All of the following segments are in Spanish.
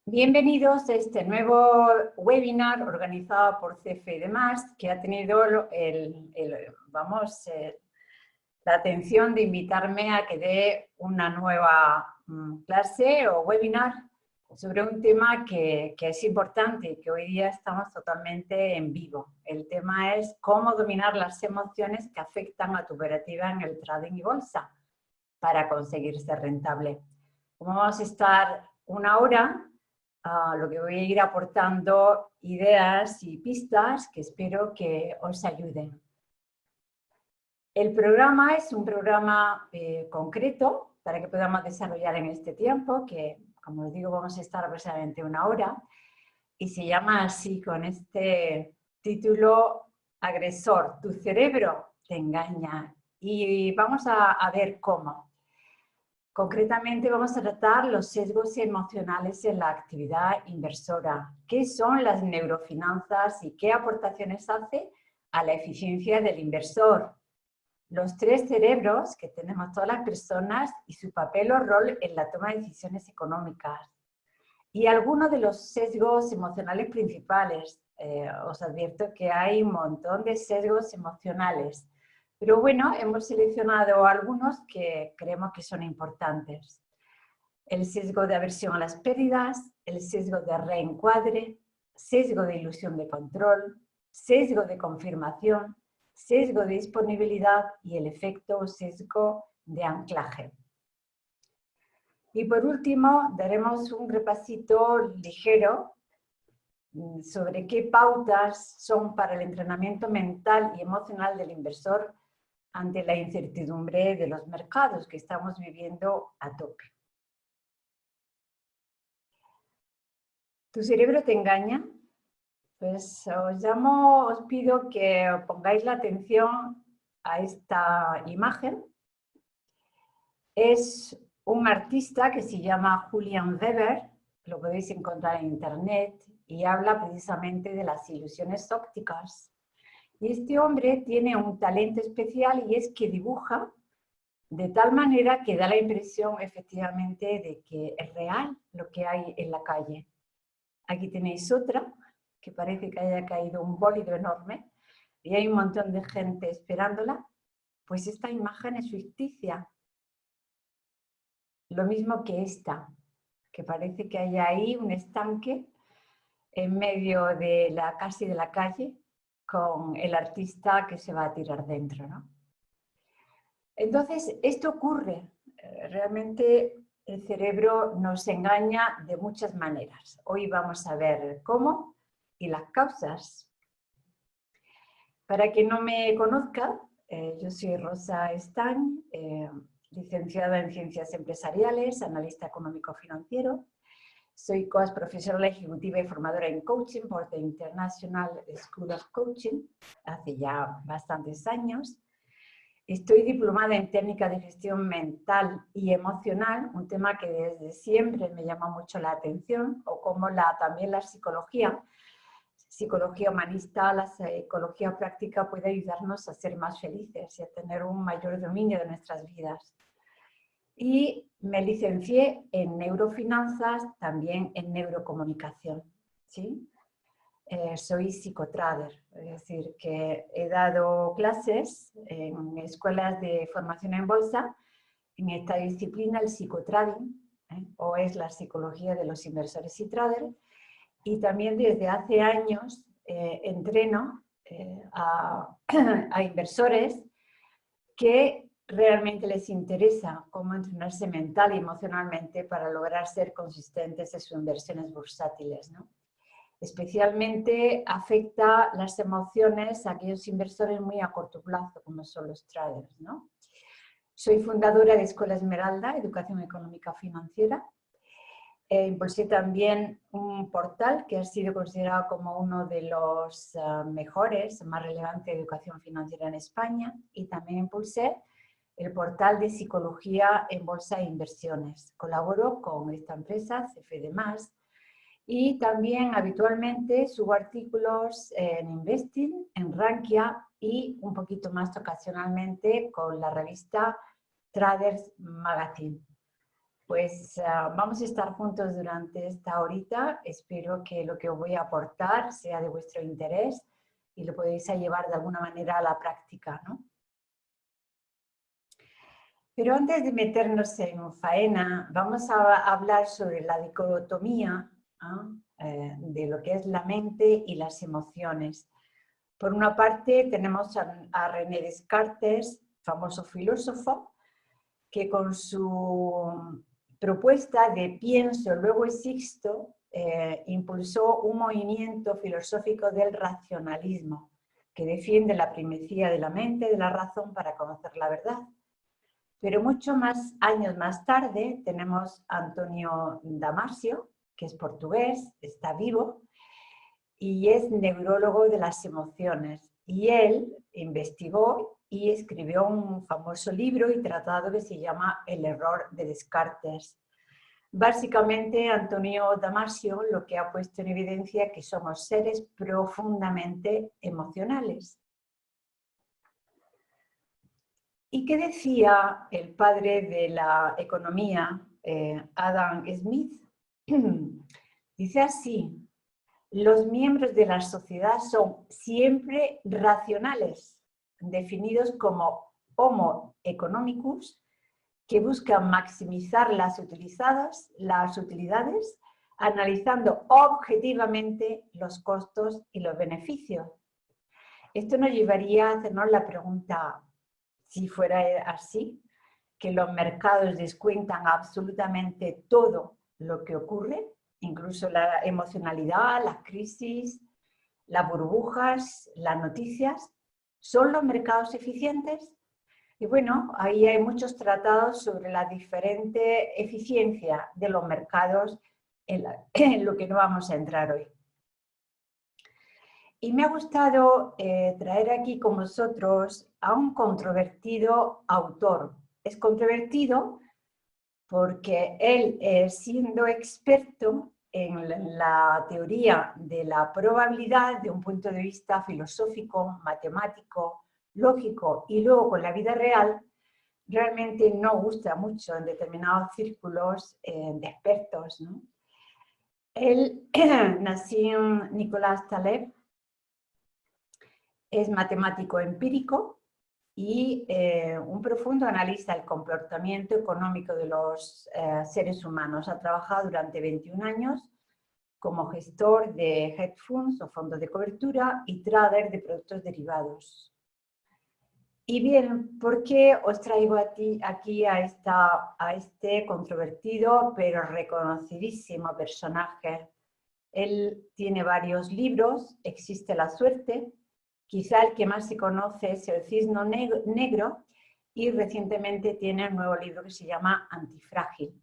Bienvenidos a este nuevo webinar organizado por CFE y demás, que ha tenido la atención de invitarme a que dé una nueva clase o webinar sobre un tema que es importante y que hoy día estamos totalmente en vivo. El tema es cómo dominar las emociones que afectan a tu operativa en el trading y bolsa para conseguir ser rentable. Como vamos a estar una hora, lo que voy a ir aportando ideas y pistas que espero que os ayuden. El programa es un programa concreto para que podamos desarrollar en este tiempo, que como os digo vamos a estar aproximadamente una hora, y se llama así con este título: Agresor, tu cerebro te engaña. Y vamos a ver cómo. Concretamente vamos a tratar los sesgos emocionales en la actividad inversora. ¿Qué son las neurofinanzas y qué aportaciones hace a la eficiencia del inversor? Los tres cerebros que tenemos todas las personas y su papel o rol en la toma de decisiones económicas. Y algunos de los sesgos emocionales principales. Os advierto que hay un montón de sesgos emocionales. Pero bueno, hemos seleccionado algunos que creemos que son importantes. El sesgo de aversión a las pérdidas, el sesgo de reencuadre, sesgo de ilusión de control, sesgo de confirmación, sesgo de disponibilidad y el efecto o sesgo de anclaje. Y por último, daremos un repasito ligero sobre qué pautas son para el entrenamiento mental y emocional del inversor ante la incertidumbre de los mercados que estamos viviendo a tope. ¿Tu cerebro te engaña? Pues os pido que pongáis la atención a esta imagen. Es un artista que se llama Julian Weber, lo podéis encontrar en internet, y habla precisamente de las ilusiones ópticas. Y este hombre tiene un talento especial y es que dibuja de tal manera que da la impresión efectivamente de que es real lo que hay en la calle. Aquí tenéis otra, que parece que haya caído un bólido enorme y hay un montón de gente esperándola. Pues esta imagen es ficticia. Lo mismo que esta, que parece que hay ahí un estanque en medio de casi de la calle con el artista que se va a tirar dentro, ¿no? Entonces, esto ocurre. Realmente el cerebro nos engaña de muchas maneras. Hoy vamos a ver cómo y las causas. Para quien no me conozca, yo soy Rosa Estany, licenciada en Ciencias Empresariales, analista económico-financiero. Soy coach profesional ejecutiva y formadora en coaching por The International School of Coaching hace ya bastantes años. Estoy diplomada en técnica de gestión mental y emocional, un tema que desde siempre me llama mucho la atención, o como también la psicología humanista, la psicología práctica puede ayudarnos a ser más felices y a tener un mayor dominio de nuestras vidas. Y me licencié en neurofinanzas, también en neurocomunicación, ¿sí? Soy psicotrader, es decir, que he dado clases en escuelas de formación en bolsa en esta disciplina, el psicotrading, o es la psicología de los inversores y traders, y también desde hace años entreno a inversores que realmente les interesa cómo entrenarse mental y emocionalmente para lograr ser consistentes en sus inversiones bursátiles, ¿no? Especialmente afecta las emociones a aquellos inversores muy a corto plazo, como son los traders, ¿no? Soy fundadora de Escuela Esmeralda, Educación Económica Financiera. Impulsé también un portal que ha sido considerado como uno de los mejores, más relevantes de educación financiera en España, y también impulsé el portal de psicología en bolsa e inversiones. Colaboro con esta empresa, CFE+, y también habitualmente subo artículos en Investing, en Rankia y un poquito más ocasionalmente con la revista Traders Magazine. Pues vamos a estar juntos durante esta horita. Espero que lo que os voy a aportar sea de vuestro interés y lo podéis llevar de alguna manera a la práctica, ¿no? Pero antes de meternos en faena, vamos a hablar sobre la dicotomía, ¿no? De lo que es la mente y las emociones. Por una parte tenemos a René Descartes, famoso filósofo, que con su propuesta de pienso, luego existo, impulsó un movimiento filosófico del racionalismo, que defiende la primacía de la mente, de la razón, para conocer la verdad. Pero muchos más años más tarde tenemos a Antonio Damasio, que es portugués, está vivo, y es neurólogo de las emociones. Y él investigó y escribió un famoso libro y tratado que se llama El error de Descartes. Básicamente, Antonio Damasio lo que ha puesto en evidencia es que somos seres profundamente emocionales. ¿Y qué decía el padre de la economía, Adam Smith? Dice así: los miembros de la sociedad son siempre racionales, definidos como homo economicus, que buscan maximizar las utilidades, analizando objetivamente los costos y los beneficios. Esto nos llevaría a hacernos la pregunta, si fuera así, que los mercados descuentan absolutamente todo lo que ocurre, incluso la emocionalidad, las crisis, las burbujas, las noticias, ¿son los mercados eficientes? Y bueno, ahí hay muchos tratados sobre la diferente eficiencia de los mercados en lo que no vamos a entrar hoy. Y me ha gustado traer aquí con vosotros a un controvertido autor. Es controvertido porque él, siendo experto en la teoría de la probabilidad de un punto de vista filosófico, matemático, lógico y luego con la vida real, realmente no gusta mucho en determinados círculos de expertos, ¿no? Él nació en Nicolás Taleb, es matemático empírico y un profundo analista del comportamiento económico de los seres humanos. Ha trabajado durante 21 años como gestor de hedge funds o fondos de cobertura y trader de productos derivados. Y bien, ¿por qué os traigo aquí a este controvertido pero reconocidísimo personaje? Él tiene varios libros, Existe la suerte, quizá el que más se conoce es El cisne negro, y recientemente tiene un nuevo libro que se llama Antifrágil.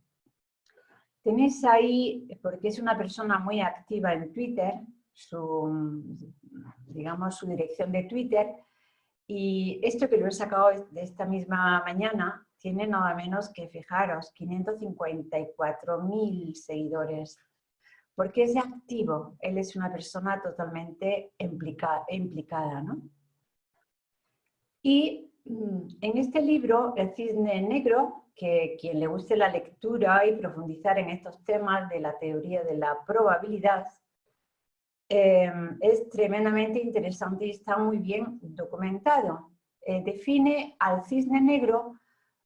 Tenéis ahí, porque es una persona muy activa en Twitter, digamos, su dirección de Twitter, y esto que lo he sacado de esta misma mañana tiene nada menos que, fijaros, 554.000 seguidores. Porque es activo, él es una persona totalmente implicada, ¿no? Y en este libro, El cisne negro, que quien le guste la lectura y profundizar en estos temas de la teoría de la probabilidad, es tremendamente interesante y está muy bien documentado. Define al cisne negro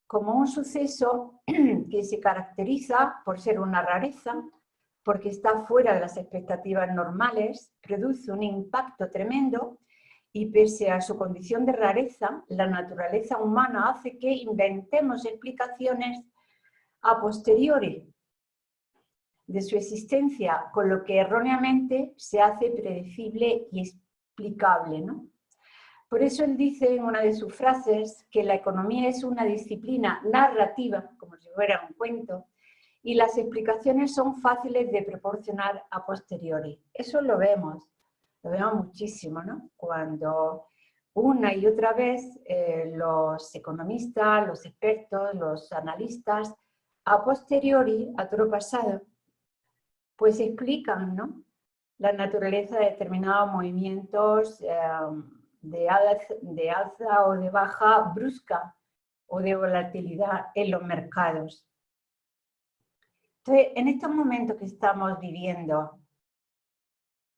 como un suceso que se caracteriza por ser una rareza, porque está fuera de las expectativas normales, produce un impacto tremendo y pese a su condición de rareza, la naturaleza humana hace que inventemos explicaciones a posteriori de su existencia, con lo que erróneamente se hace predecible y explicable, ¿no? Por eso él dice en una de sus frases que la economía es una disciplina narrativa, como si fuera un cuento, y las explicaciones son fáciles de proporcionar a posteriori. Eso lo vemos muchísimo, ¿no? Cuando una y otra vez los economistas, los expertos, los analistas, a posteriori, a todo pasado, pues explican, ¿no?, la naturaleza de determinados movimientos de alza o de baja brusca o de volatilidad en los mercados. Entonces, en estos momentos que estamos viviendo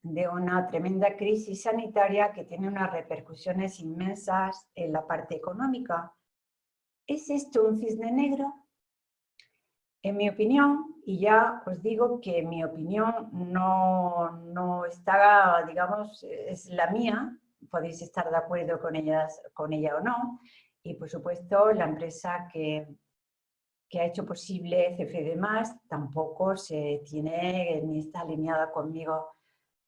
de una tremenda crisis sanitaria que tiene unas repercusiones inmensas en la parte económica, ¿es esto un cisne negro? En mi opinión, y ya os digo que mi opinión no está, digamos, es la mía, podéis estar de acuerdo con ella o no, y por supuesto la empresa que ha hecho posible CFD+, tampoco se tiene ni está alineada conmigo.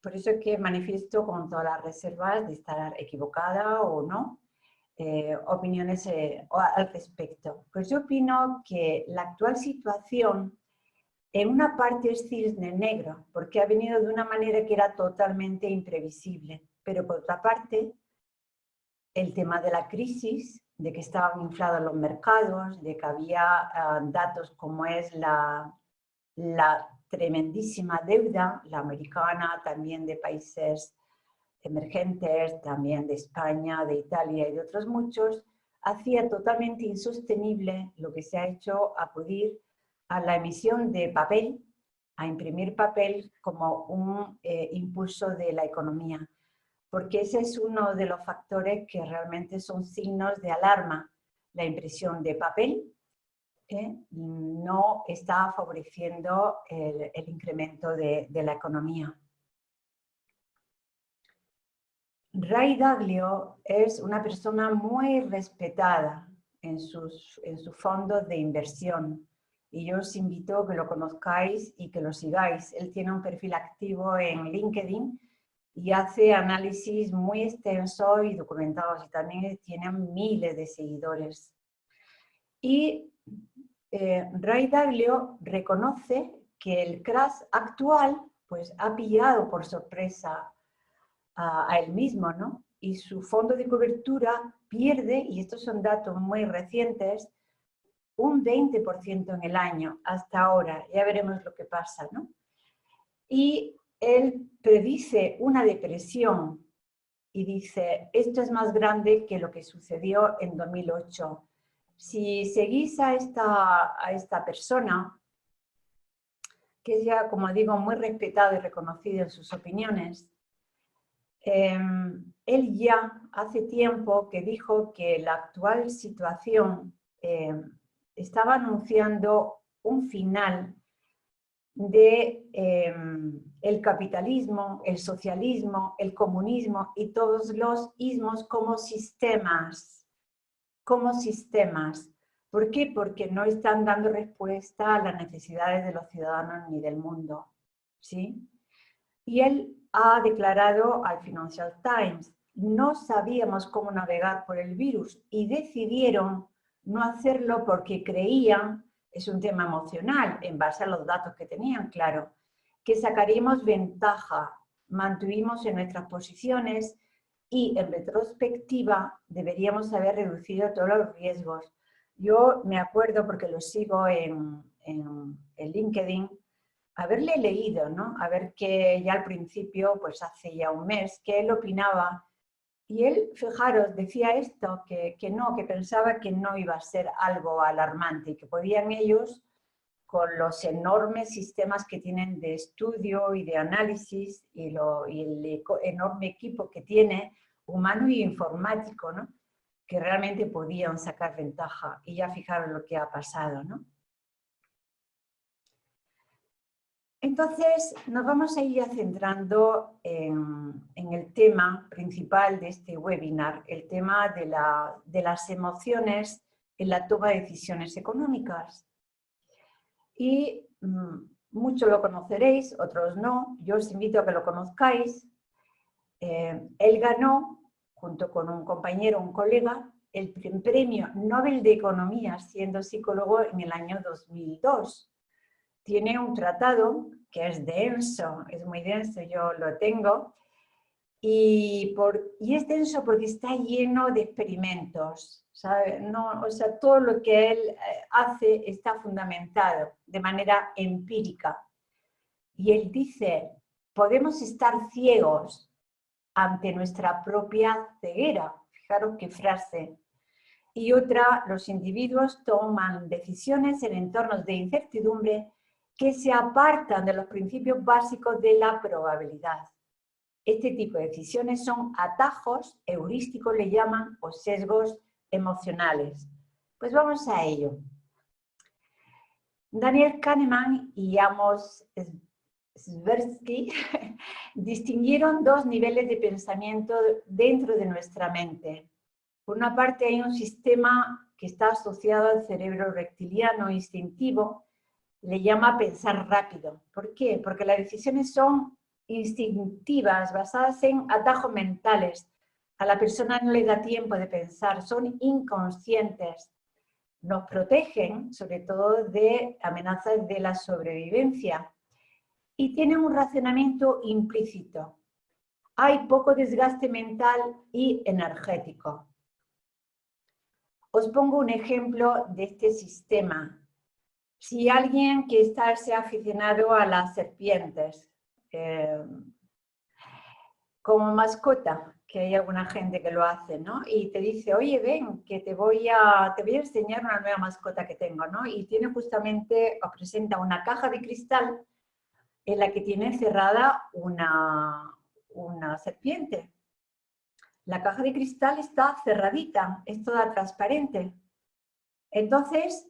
Por eso es que manifiesto con todas las reservas de estar equivocada o no, opiniones al respecto. Pues yo opino que la actual situación en una parte es cisne negro, porque ha venido de una manera que era totalmente imprevisible, pero por otra parte, el tema de la crisis, de que estaban inflados los mercados, de que había datos como es la tremendísima deuda, la americana, también de países emergentes, también de España, de Italia y de otros muchos, hacía totalmente insostenible lo que se ha hecho acudir a la emisión de papel, a imprimir papel como un impulso de la economía, porque ese es uno de los factores que realmente son signos de alarma. La impresión de papel no está favoreciendo el incremento de la economía. Ray Dalio es una persona muy respetada en sus fondos de inversión y yo os invito a que lo conozcáis y que lo sigáis. Él tiene un perfil activo en LinkedIn y hace análisis muy extensos y documentados y también tiene miles de seguidores. Y Ray Dalio reconoce que el crash actual pues, ha pillado por sorpresa a él mismo, ¿no? Y su fondo de cobertura pierde, y estos son datos muy recientes, un 20% en el año hasta ahora. Ya veremos lo que pasa, ¿no? Y él predice una depresión y dice, esto es más grande que lo que sucedió en 2008. Si seguís a esta persona, que es ya, como digo, muy respetado y reconocido en sus opiniones, él ya hace tiempo que dijo que la actual situación estaba anunciando un final de el capitalismo, el socialismo, el comunismo y todos los ismos como sistemas. ¿Por qué? Porque no están dando respuesta a las necesidades de los ciudadanos ni del mundo, ¿sí? Y él ha declarado al Financial Times, no sabíamos cómo navegar por el virus y decidieron no hacerlo porque creían, es un tema emocional, en base a los datos que tenían, claro, que sacaríamos ventaja, mantuvimos en nuestras posiciones y en retrospectiva deberíamos haber reducido todos los riesgos. Yo me acuerdo, porque lo sigo en LinkedIn, haberle leído, ¿no? A ver que ya al principio, pues hace ya un mes, que él opinaba. Y él, fijaros, decía esto, que pensaba que no iba a ser algo alarmante y que podían ellos, con los enormes sistemas que tienen de estudio y de análisis y el enorme equipo que tiene, humano y informático, ¿no? Que realmente podían sacar ventaja. Y ya fijaros lo que ha pasado, ¿no? Entonces, nos vamos a ir centrando en el tema principal de este webinar, el tema de las emociones en la toma de decisiones económicas. Y muchos lo conoceréis, otros no. Yo os invito a que lo conozcáis. Él ganó, junto con un compañero, un colega, el premio Nobel de Economía, siendo psicólogo en el año 2002. Tiene un tratado que es denso, es muy denso, yo lo tengo, y es denso porque está lleno de experimentos, ¿sabe? No, o sea, todo lo que él hace está fundamentado de manera empírica. Y él dice, podemos estar ciegos ante nuestra propia ceguera. Fijaros qué frase. Y otra, los individuos toman decisiones en entornos de incertidumbre que se apartan de los principios básicos de la probabilidad. Este tipo de decisiones son atajos, heurísticos le llaman, o sesgos emocionales. Pues vamos a ello. Daniel Kahneman y Amos Tversky distinguieron dos niveles de pensamiento dentro de nuestra mente. Por una parte hay un sistema que está asociado al cerebro reptiliano instintivo, le llama pensar rápido. ¿Por qué? Porque las decisiones son instintivas, basadas en atajos mentales. A la persona no le da tiempo de pensar, son inconscientes. Nos protegen, sobre todo, de amenazas de la sobrevivencia. Y tienen un razonamiento implícito. Hay poco desgaste mental y energético. Os pongo un ejemplo de este sistema. Si alguien que sea aficionado a las serpientes, como mascota, que hay alguna gente que lo hace, ¿no? Y te dice, oye, ven, que te voy a enseñar una nueva mascota que tengo, ¿no? Y tiene justamente, os presenta una caja de cristal en la que tiene encerrada una serpiente. La caja de cristal está cerradita, es toda transparente. Entonces,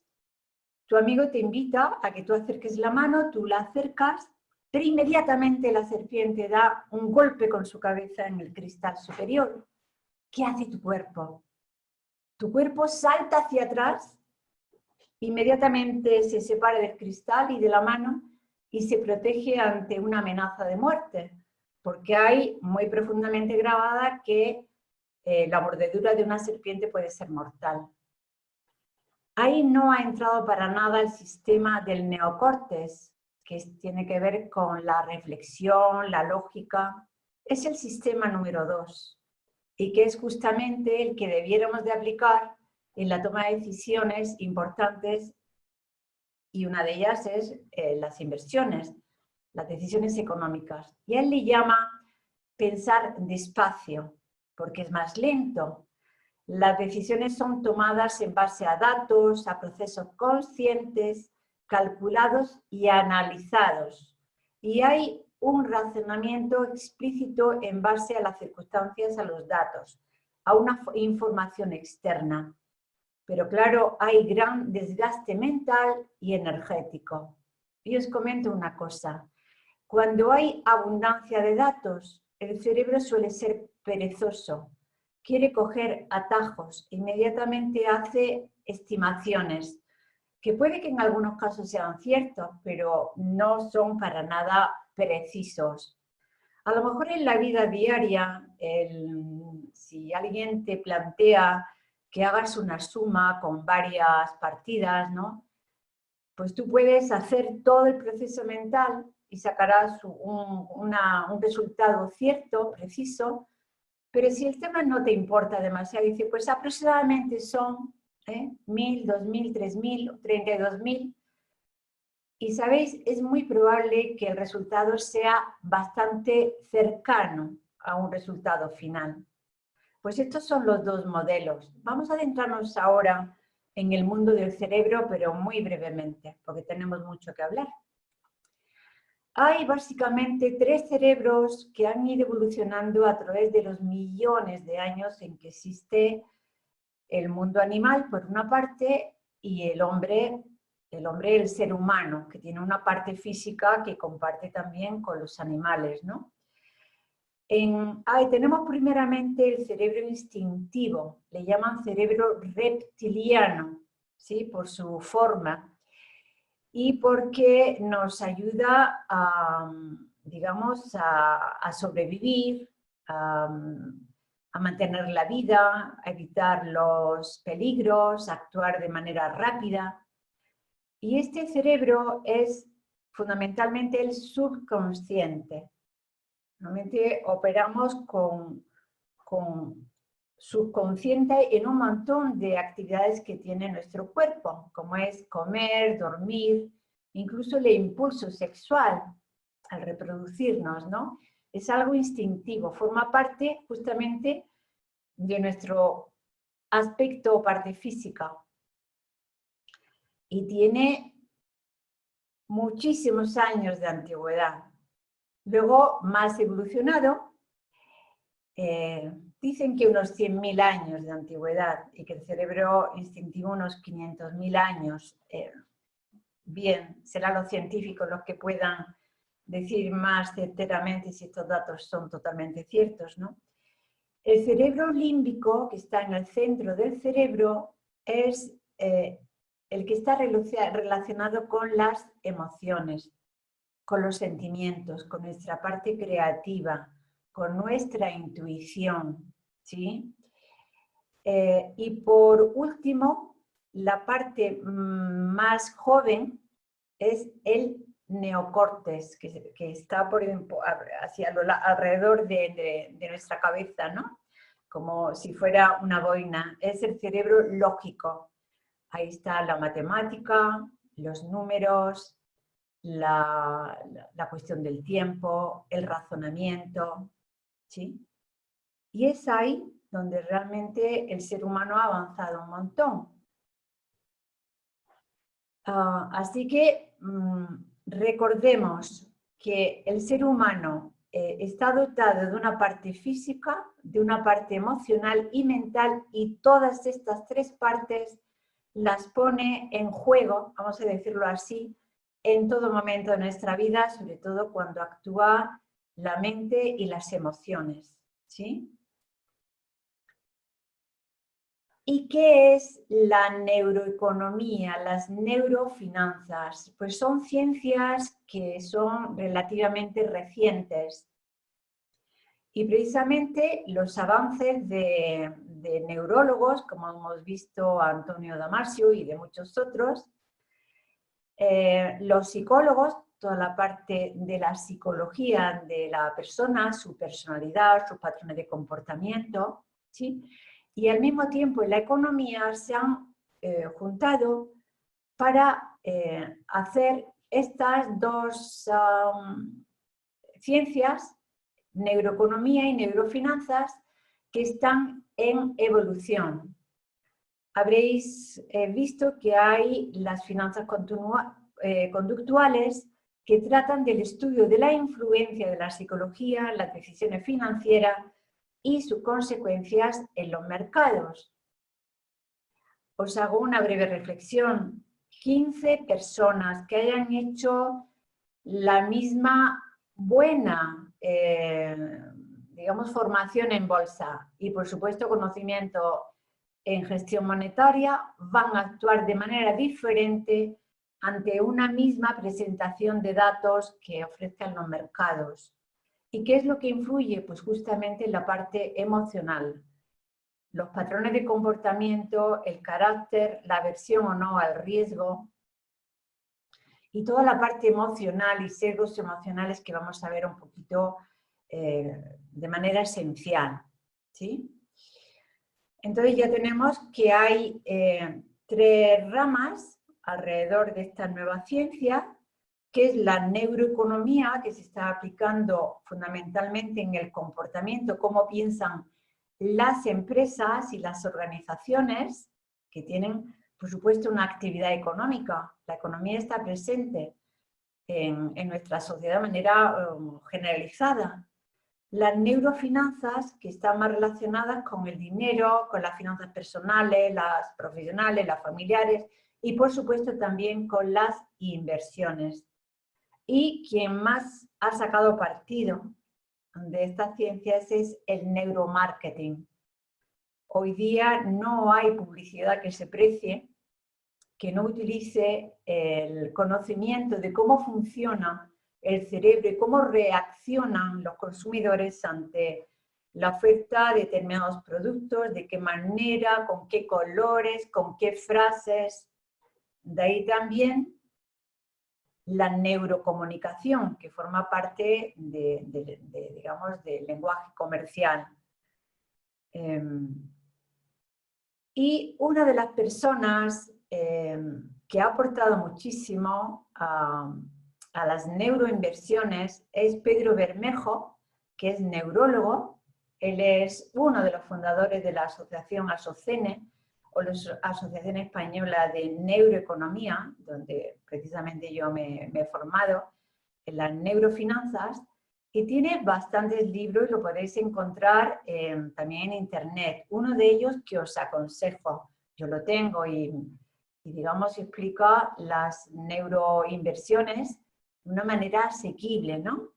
tu amigo te invita a que tú acerques la mano, tú la acercas, pero inmediatamente la serpiente da un golpe con su cabeza en el cristal superior. ¿Qué hace tu cuerpo? Tu cuerpo salta hacia atrás, inmediatamente se separa del cristal y de la mano y se protege ante una amenaza de muerte, porque hay muy profundamente grabada que la mordedura de una serpiente puede ser mortal. Ahí no ha entrado para nada el sistema del neocórtex, que tiene que ver con la reflexión, la lógica. Es el sistema número 2 y que es justamente el que debiéramos de aplicar en la toma de decisiones importantes, y una de ellas es las inversiones, las decisiones económicas. Y él le llama pensar despacio, porque es más lento. Las decisiones son tomadas en base a datos, a procesos conscientes, calculados y analizados. Y hay un razonamiento explícito en base a las circunstancias, a los datos, a una información externa. Pero claro, hay gran desgaste mental y energético. Y os comento una cosa. Cuando hay abundancia de datos, el cerebro suele ser perezoso. Quiere coger atajos, inmediatamente hace estimaciones, que puede que en algunos casos sean ciertos, pero no son para nada precisos. A lo mejor en la vida diaria, si alguien te plantea que hagas una suma con varias partidas, ¿no? Pues tú puedes hacer todo el proceso mental y sacarás un resultado cierto, preciso, pero si el tema no te importa demasiado, dice, pues aproximadamente son 1.000, 2.000, 3.000, 32.000, y sabéis, es muy probable que el resultado sea bastante cercano a un resultado final. Pues estos son los dos modelos. Vamos a adentrarnos ahora en el mundo del cerebro, pero muy brevemente, porque tenemos mucho que hablar. Hay básicamente 3 cerebros que han ido evolucionando a través de los millones de años en que existe el mundo animal, por una parte, y el hombre, el ser humano, que tiene una parte física que comparte también con los animales, ¿no? Tenemos primeramente el cerebro instintivo, le llaman cerebro reptiliano, ¿sí? Por su forma, y porque nos ayuda a, digamos, a sobrevivir, a mantener la vida, a evitar los peligros, a actuar de manera rápida. Y este cerebro es fundamentalmente el subconsciente. Normalmente operamos con subconsciente en un montón de actividades que tiene nuestro cuerpo, como es comer, dormir, incluso el impulso sexual al reproducirnos, ¿no? Es algo instintivo, forma parte justamente de nuestro aspecto o parte física. Y tiene muchísimos años de antigüedad. Luego, más evolucionado, dicen que unos 100.000 años de antigüedad y que el cerebro instintivo unos 500.000 años. Bien, serán los científicos los que puedan decir más certeramente si estos datos son totalmente ciertos, ¿no? El cerebro límbico, que está en el centro del cerebro, es el que está relacionado con las emociones, con los sentimientos, con nuestra parte creativa, con nuestra intuición, ¿sí? Y por último, la parte más joven es el neocórtex, que está alrededor de nuestra cabeza, ¿no? Como si fuera una boina. Es el cerebro lógico. Ahí está la matemática, los números, la cuestión del tiempo, el razonamiento, ¿sí? Y es ahí donde realmente el ser humano ha avanzado un montón. Así que recordemos que el ser humano está dotado de una parte física, de una parte emocional y mental, y todas estas tres partes las pone en juego, vamos a decirlo así, en todo momento de nuestra vida, sobre todo cuando actúa la mente y las emociones, ¿sí? ¿Y qué es la neuroeconomía, las neurofinanzas? Pues son ciencias que son relativamente recientes. Y precisamente los avances de neurólogos, como hemos visto a Antonio Damasio y de muchos otros, los psicólogos, toda la parte de la psicología de la persona, su personalidad, sus patrones de comportamiento, ¿sí? Y al mismo tiempo en la economía se han juntado para hacer estas dos ciencias, neuroeconomía y neurofinanzas, que están en evolución. Habréis visto que hay las finanzas conductuales, que tratan del estudio de la influencia de la psicología, las decisiones financieras y sus consecuencias en los mercados. Os hago una breve reflexión. 15 personas que hayan hecho la misma buena, digamos, formación en bolsa y, por supuesto, conocimiento en gestión monetaria, van a actuar de manera diferente ante una misma presentación de datos que ofrezcan los mercados. ¿Y qué es lo que influye? Pues justamente en la parte emocional. Los patrones de comportamiento, el carácter, la aversión o no al riesgo, y toda la parte emocional y sesgos emocionales que vamos a ver un poquito de manera esencial, ¿sí? Entonces ya tenemos que hay tres ramas alrededor de esta nueva ciencia, que es la neuroeconomía, que se está aplicando fundamentalmente en el comportamiento, cómo piensan las empresas y las organizaciones que tienen, por supuesto, una actividad económica. La economía está presente en nuestra sociedad de manera generalizada. Las neurofinanzas, que están más relacionadas con el dinero, con las finanzas personales, las profesionales, las familiares y, por supuesto, también con las inversiones. Y quien más ha sacado partido de estas ciencias es el neuromarketing. Hoy día no hay publicidad que se precie que no utilice el conocimiento de cómo funciona el cerebro y cómo reaccionan los consumidores ante la oferta de determinados productos, de qué manera, con qué colores, con qué frases. De ahí también la neurocomunicación, que forma parte digamos, del lenguaje comercial. Y una de las personas que ha aportado muchísimo a las neuroinversiones es Pedro Bermejo, que es neurólogo. Él es uno de los fundadores de la asociación ASOCENE. o la Asociación Española de Neuroeconomía, donde precisamente yo me he formado en las neurofinanzas, y tiene bastantes libros y lo podéis encontrar también en internet. Uno de ellos que os aconsejo, yo lo tengo y digamos explica las neuroinversiones de una manera asequible, ¿no?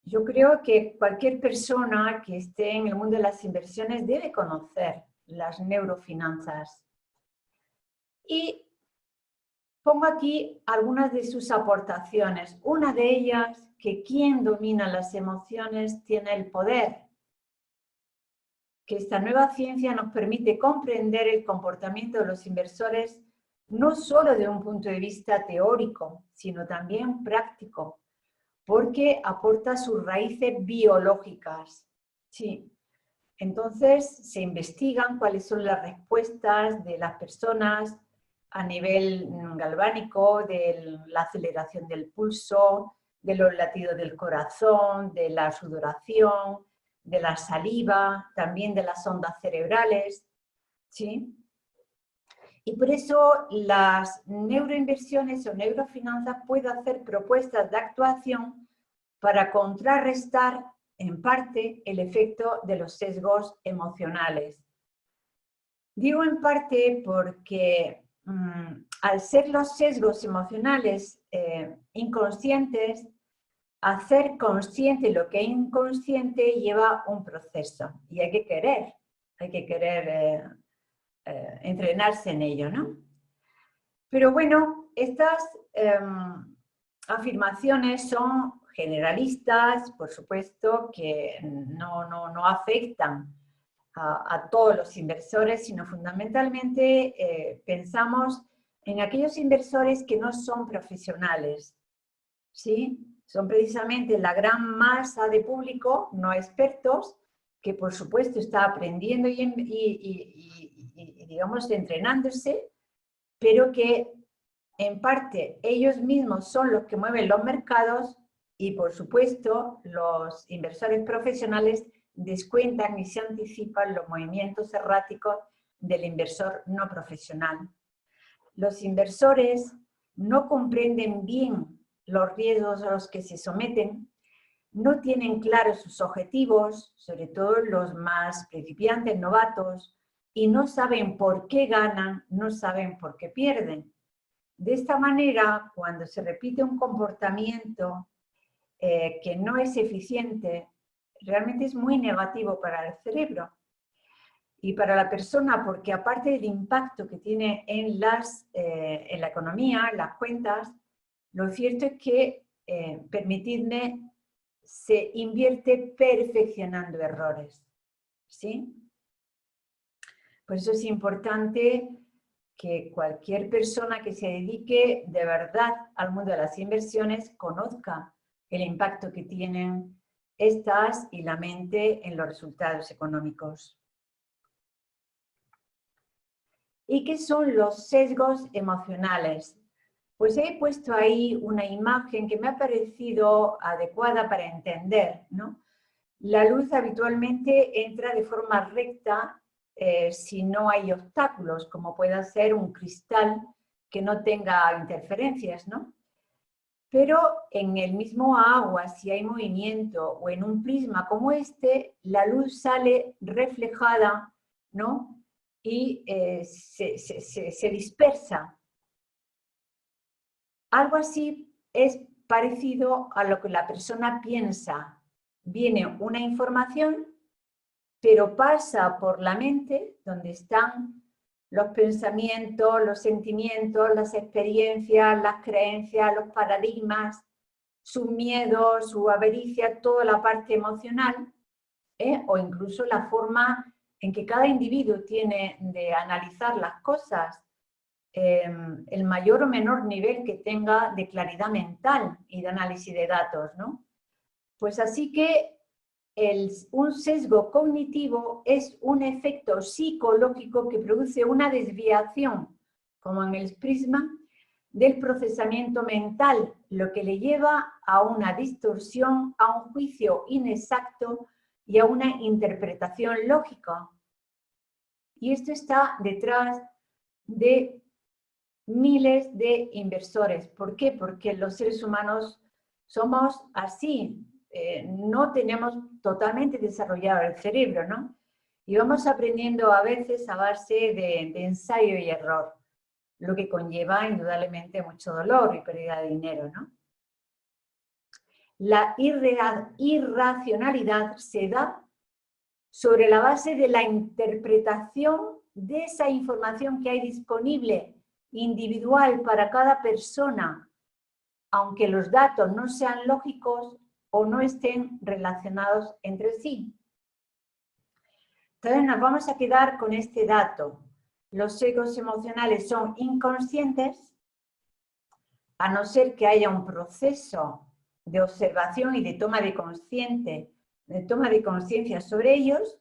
Yo creo que cualquier persona que esté en el mundo de las inversiones debe conocer las neurofinanzas. Y pongo aquí algunas de sus aportaciones. Una de ellas, que quien domina las emociones tiene el poder. Que esta nueva ciencia nos permite comprender el comportamiento de los inversores no solo de un punto de vista teórico, sino también práctico, porque aporta sus raíces biológicas. Sí. Entonces se investigan cuáles son las respuestas de las personas a nivel galvánico, de la aceleración del pulso, de los latidos del corazón, de la sudoración, de la saliva, también de las ondas cerebrales, ¿sí? Y por eso las neuroinversiones o neurofinanzas pueden hacer propuestas de actuación para contrarrestar en parte el efecto de los sesgos emocionales. Digo en parte porque al ser los sesgos emocionales inconscientes, hacer consciente lo que es inconsciente lleva un proceso y hay que querer entrenarse en ello, ¿no? Pero bueno, estas afirmaciones son generalistas, por supuesto, que no afectan a todos los inversores, sino fundamentalmente pensamos en aquellos inversores que no son profesionales, ¿sí? Son precisamente la gran masa de público, no expertos, que por supuesto está aprendiendo y digamos, entrenándose, pero que en parte ellos mismos son los que mueven los mercados y por supuesto los inversores profesionales descuentan y se anticipan los movimientos erráticos del inversor no profesional. Los inversores no comprenden bien los riesgos a los que se someten, no tienen claros sus objetivos, sobre todo los más principiantes, novatos, y no saben por qué ganan, no saben por qué pierden. De esta manera, cuando se repite un comportamiento que no es eficiente, realmente es muy negativo para el cerebro y para la persona, porque aparte del impacto que tiene en la economía, en las cuentas, lo cierto es que, permitidme, se invierte perfeccionando errores, ¿sí? Por eso es importante que cualquier persona que se dedique de verdad al mundo de las inversiones conozca el impacto que tienen estas y la mente en los resultados económicos. ¿Y qué son los sesgos emocionales? Pues he puesto ahí una imagen que me ha parecido adecuada para entender, ¿no? La luz habitualmente entra de forma recta si no hay obstáculos, como pueda ser un cristal que no tenga interferencias, ¿no? Pero en el mismo agua, si hay movimiento, o en un prisma como este, la luz sale reflejada, ¿no? Y se dispersa. Algo así es parecido a lo que la persona piensa. Viene una información, pero pasa por la mente, donde están los pensamientos, los sentimientos, las experiencias, las creencias, los paradigmas, sus miedos, su avaricia, toda la parte emocional, o incluso la forma en que cada individuo tiene de analizar las cosas, el mayor o menor nivel que tenga de claridad mental y de análisis de datos, ¿no? Pues así que un sesgo cognitivo es un efecto psicológico que produce una desviación, como en el prisma, del procesamiento mental, lo que le lleva a una distorsión, a un juicio inexacto y a una interpretación lógica. Y esto está detrás de miles de inversores. ¿Por qué? Porque los seres humanos somos así, no tenemos totalmente desarrollado el cerebro, ¿no? Y vamos aprendiendo a veces a base de ensayo y error, lo que conlleva indudablemente mucho dolor y pérdida de dinero, ¿no? La irracionalidad se da sobre la base de la interpretación de esa información que hay disponible, individual para cada persona, aunque los datos no sean lógicos o no estén relacionados entre sí. Entonces nos vamos a quedar con este dato. Los sesgos emocionales son inconscientes, a no ser que haya un proceso de observación y de toma de conciencia sobre ellos.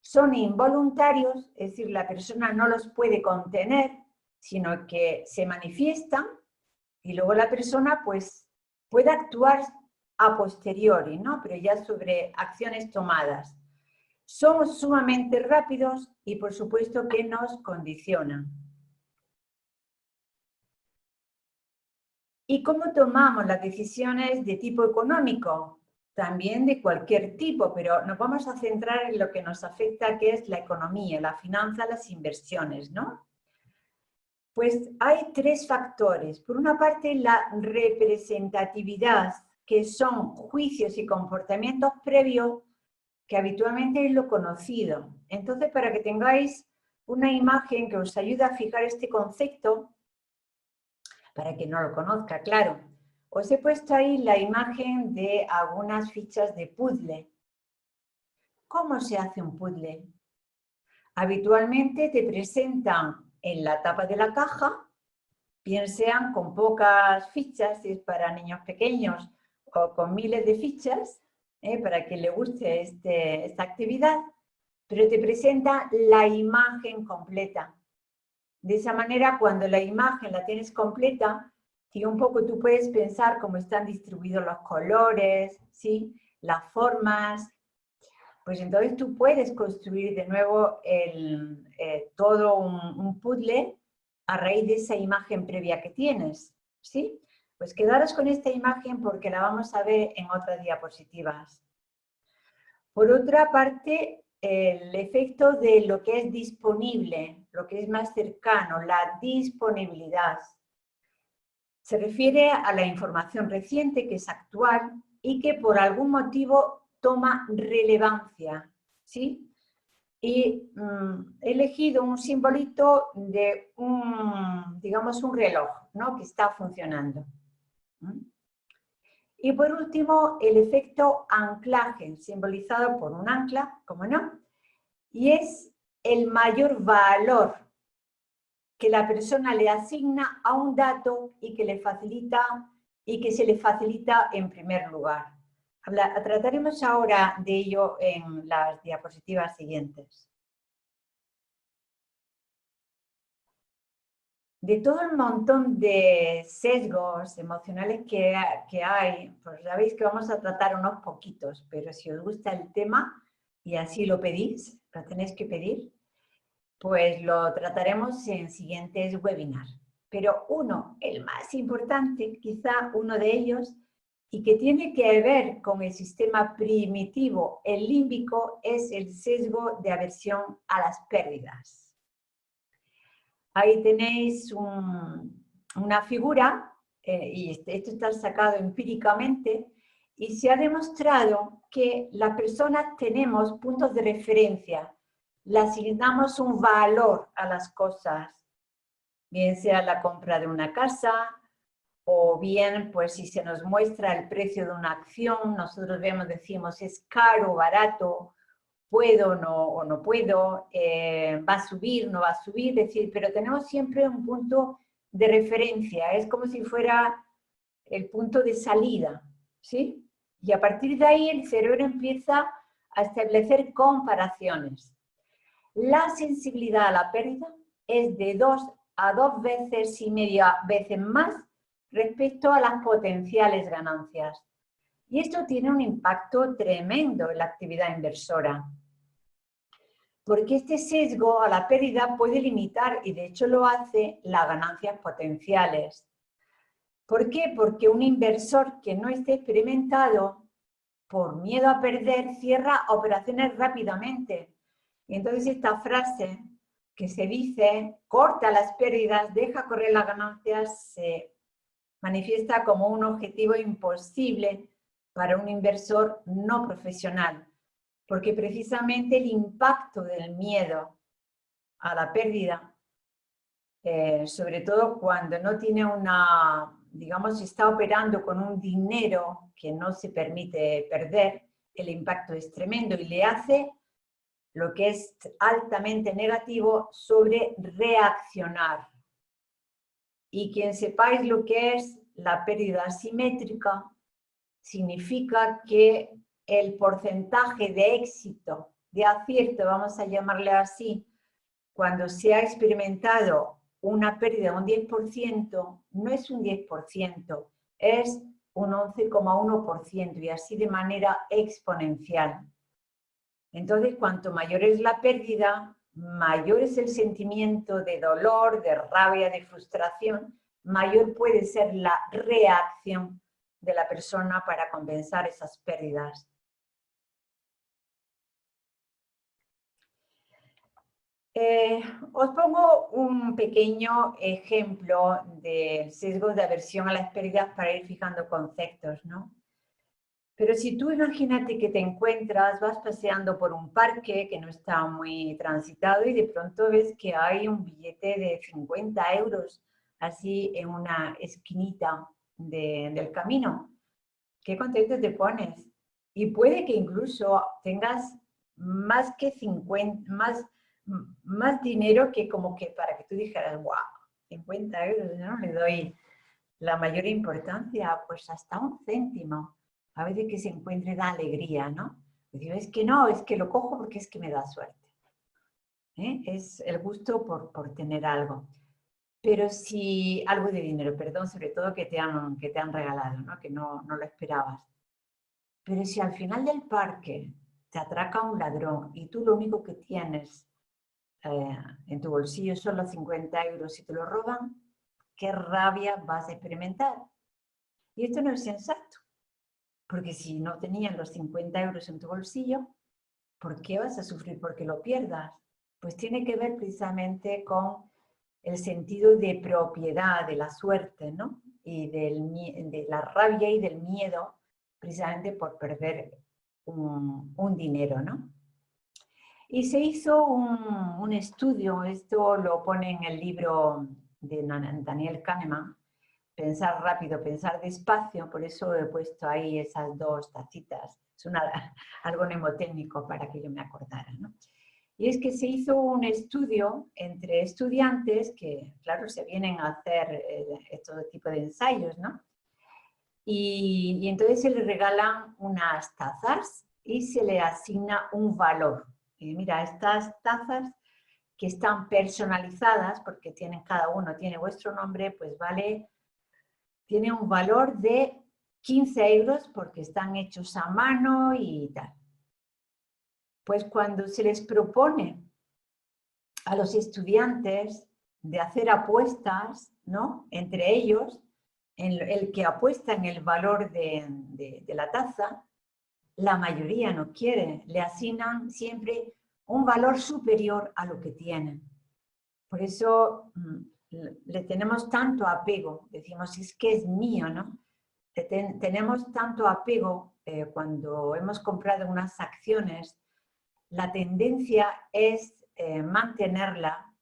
Son involuntarios, es decir, la persona no los puede contener, sino que se manifiestan y luego la persona pues puede actuar a posteriori, ¿no? Pero ya sobre acciones tomadas. Son sumamente rápidos y por supuesto que nos condicionan. ¿Y cómo tomamos las decisiones de tipo económico? También de cualquier tipo, pero nos vamos a centrar en lo que nos afecta, que es la economía, la finanza, las inversiones, ¿no? Pues hay tres factores. Por una parte, la representatividad, que son juicios y comportamientos previos que habitualmente es lo conocido. Entonces, para que tengáis una imagen que os ayude a fijar este concepto, para que no lo conozca, claro, os he puesto ahí la imagen de algunas fichas de puzzle. ¿Cómo se hace un puzzle? Habitualmente te presentan en la tapa de la caja, bien sean con pocas fichas, si es para niños pequeños, o con miles de fichas, para que le guste esta actividad, pero te presenta la imagen completa. De esa manera, cuando la imagen la tienes completa, y un poco tú puedes pensar cómo están distribuidos los colores, ¿sí? Las formas, pues entonces tú puedes construir de nuevo todo un puzzle a raíz de esa imagen previa que tienes, ¿sí? Pues quedaros con esta imagen porque la vamos a ver en otras diapositivas. Por otra parte, el efecto de lo que es disponible, lo que es más cercano, la disponibilidad. Se refiere a la información reciente, que es actual, y que por algún motivo toma relevancia, ¿sí? Y he elegido un simbolito de digamos, un reloj, ¿no? Que está funcionando. Y por último, el efecto anclaje, simbolizado por un ancla, como no, y es el mayor valor que la persona le asigna a un dato y que se le facilita en primer lugar. Trataremos ahora de ello en las diapositivas siguientes. De todo el montón de sesgos emocionales que hay, pues sabéis que vamos a tratar unos poquitos, pero si os gusta el tema y así lo pedís, lo tenéis que pedir, pues lo trataremos en siguientes webinars. Pero uno, el más importante, quizá uno de ellos, y que tiene que ver con el sistema primitivo, el límbico, es el sesgo de aversión a las pérdidas. Ahí tenéis una figura, y esto está sacado empíricamente, y se ha demostrado que las personas tenemos puntos de referencia, le asignamos un valor a las cosas, bien sea la compra de una casa, o bien, pues si se nos muestra el precio de una acción, nosotros decimos es caro o barato, puedo o no puedo, va a subir, no va a subir, decir, pero tenemos siempre un punto de referencia, es como si fuera el punto de salida, ¿sí? Y a partir de ahí el cerebro empieza a establecer comparaciones. La sensibilidad a la pérdida es de 2 a 2,5 veces más respecto a las potenciales ganancias. Y esto tiene un impacto tremendo en la actividad inversora. Porque este sesgo a la pérdida puede limitar, y de hecho lo hace, las ganancias potenciales. ¿Por qué? Porque un inversor que no esté experimentado, por miedo a perder, cierra operaciones rápidamente. Y entonces esta frase que se dice, corta las pérdidas, deja correr las ganancias, se manifiesta como un objetivo imposible para un inversor no profesional, porque precisamente el impacto del miedo a la pérdida, sobre todo cuando no tiene una, digamos, está operando con un dinero que no se permite perder, el impacto es tremendo y le hace lo que es altamente negativo sobre reaccionar. Y quien sepáis lo que es la pérdida asimétrica, significa que el porcentaje de éxito, de acierto, vamos a llamarle así, cuando se ha experimentado una pérdida de un 10%, no es un 10%, es un 11,1% y así de manera exponencial. Entonces, cuanto mayor es la pérdida, mayor es el sentimiento de dolor, de rabia, de frustración, mayor puede ser la reacción de la persona para compensar esas pérdidas. Os pongo un pequeño ejemplo del sesgo de aversión a las pérdidas para ir fijando conceptos, ¿no? Pero si tú imagínate que te encuentras, vas paseando por un parque que no está muy transitado y de pronto ves que hay un billete de 50 euros así en una esquinita del camino. Qué contento te pones. Y puede que incluso tengas más que 50, más dinero que como que para que tú dijeras, wow, 50 euros, yo no le doy la mayor importancia, pues hasta un céntimo. A veces que se encuentre da alegría, ¿no? Y digo, es que no, es que lo cojo porque es que me da suerte. Es el gusto por tener algo. Pero si, algo de dinero, perdón, sobre todo que te han regalado, ¿no? Que no lo esperabas. Pero si al final del parque te atraca un ladrón y tú lo único que tienes en tu bolsillo son los 50 euros y te lo roban, ¿qué rabia vas a experimentar? Y esto no es sensato, porque si no tenías los 50 euros en tu bolsillo, ¿por qué vas a sufrir porque lo pierdas? Pues tiene que ver precisamente con el sentido de propiedad, de la suerte, ¿no? Y de la rabia y del miedo, precisamente por perder un dinero, ¿no? Y se hizo un estudio, esto lo pone en el libro de Daniel Kahneman, Pensar rápido, pensar despacio, por eso he puesto ahí esas dos tacitas, es algo mnemotécnico para que yo me acordara, ¿no? Y es que se hizo un estudio entre estudiantes que, claro, se vienen a hacer todo tipo de ensayos, ¿no? Y entonces se les regalan unas tazas y se le asigna un valor. Y mira, estas tazas que están personalizadas, porque cada uno tiene vuestro nombre, pues tiene un valor de 15 euros porque están hechos a mano y tal. Pues cuando se les propone a los estudiantes de hacer apuestas, ¿no? Entre ellos, el que apuesta en el valor de la taza, la mayoría no quiere, le asignan siempre un valor superior a lo que tienen. Por eso le tenemos tanto apego, decimos, es que es mío, ¿no? Tenemos tanto apego cuando hemos comprado unas acciones, la tendencia es mantenerla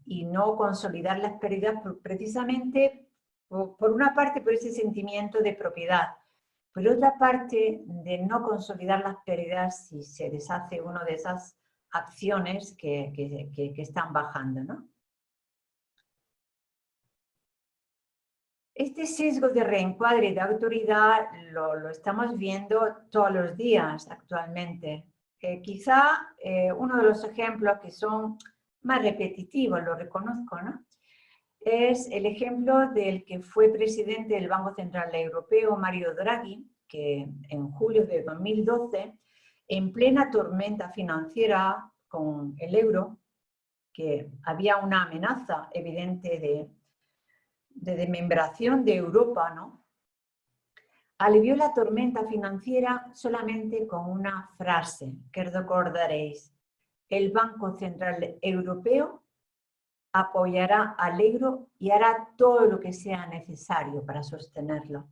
y no consolidar las pérdidas precisamente por una parte por ese sentimiento de propiedad, por otra parte de no consolidar las pérdidas si se deshace una de esas acciones que están bajando, ¿no? Este sesgo de reencuadre y de autoridad lo estamos viendo todos los días actualmente. Quizá uno de los ejemplos que son más repetitivos, lo reconozco, ¿no? Es el ejemplo del que fue presidente del Banco Central Europeo, Mario Draghi, que en julio de 2012 en plena tormenta financiera con el euro, que había una amenaza evidente de desmembración de Europa, ¿no? Alivió la tormenta financiera solamente con una frase que recordaréis: el Banco Central Europeo apoyará al euro y hará todo lo que sea necesario para sostenerlo.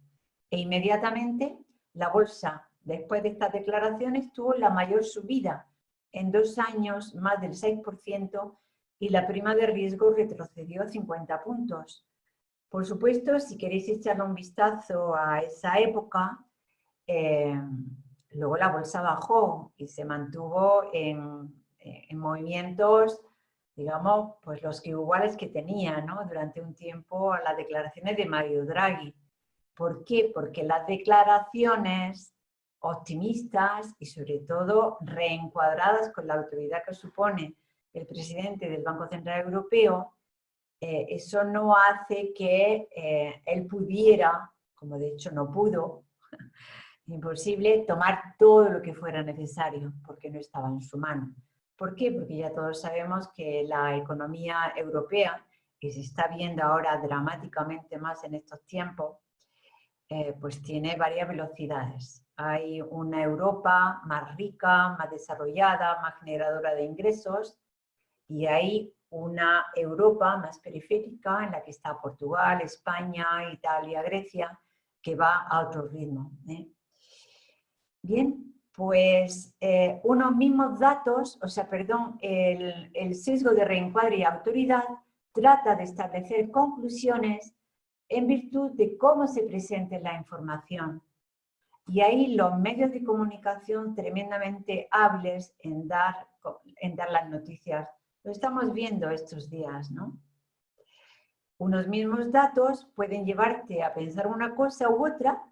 E inmediatamente la bolsa, después de estas declaraciones, tuvo la mayor subida en 2 años, más del 6%, y la prima de riesgo retrocedió 50 puntos. Por supuesto, si queréis echarle un vistazo a esa época, luego la bolsa bajó y se mantuvo en movimientos, digamos, pues los que iguales que tenía, ¿no? Durante un tiempo a las declaraciones de Mario Draghi. ¿Por qué? Porque las declaraciones optimistas y sobre todo reencuadradas con la autoridad que supone el presidente del Banco Central Europeo, eso no hace que él pudiera, como de hecho no pudo, imposible, tomar todo lo que fuera necesario, porque no estaba en su mano. ¿Por qué? Porque ya todos sabemos que la economía europea, que se está viendo ahora dramáticamente más en estos tiempos, pues tiene varias velocidades. Hay una Europa más rica, más desarrollada, más generadora de ingresos, y hay una Europa más periférica en la que está Portugal, España, Italia, Grecia, que va a otro ritmo. Bien, pues unos mismos datos, el sesgo de reencuadre y autoridad trata de establecer conclusiones en virtud de cómo se presente la información. Y ahí los medios de comunicación tremendamente hábiles en dar las noticias. Lo estamos viendo estos días, ¿no? Unos mismos datos pueden llevarte a pensar una cosa u otra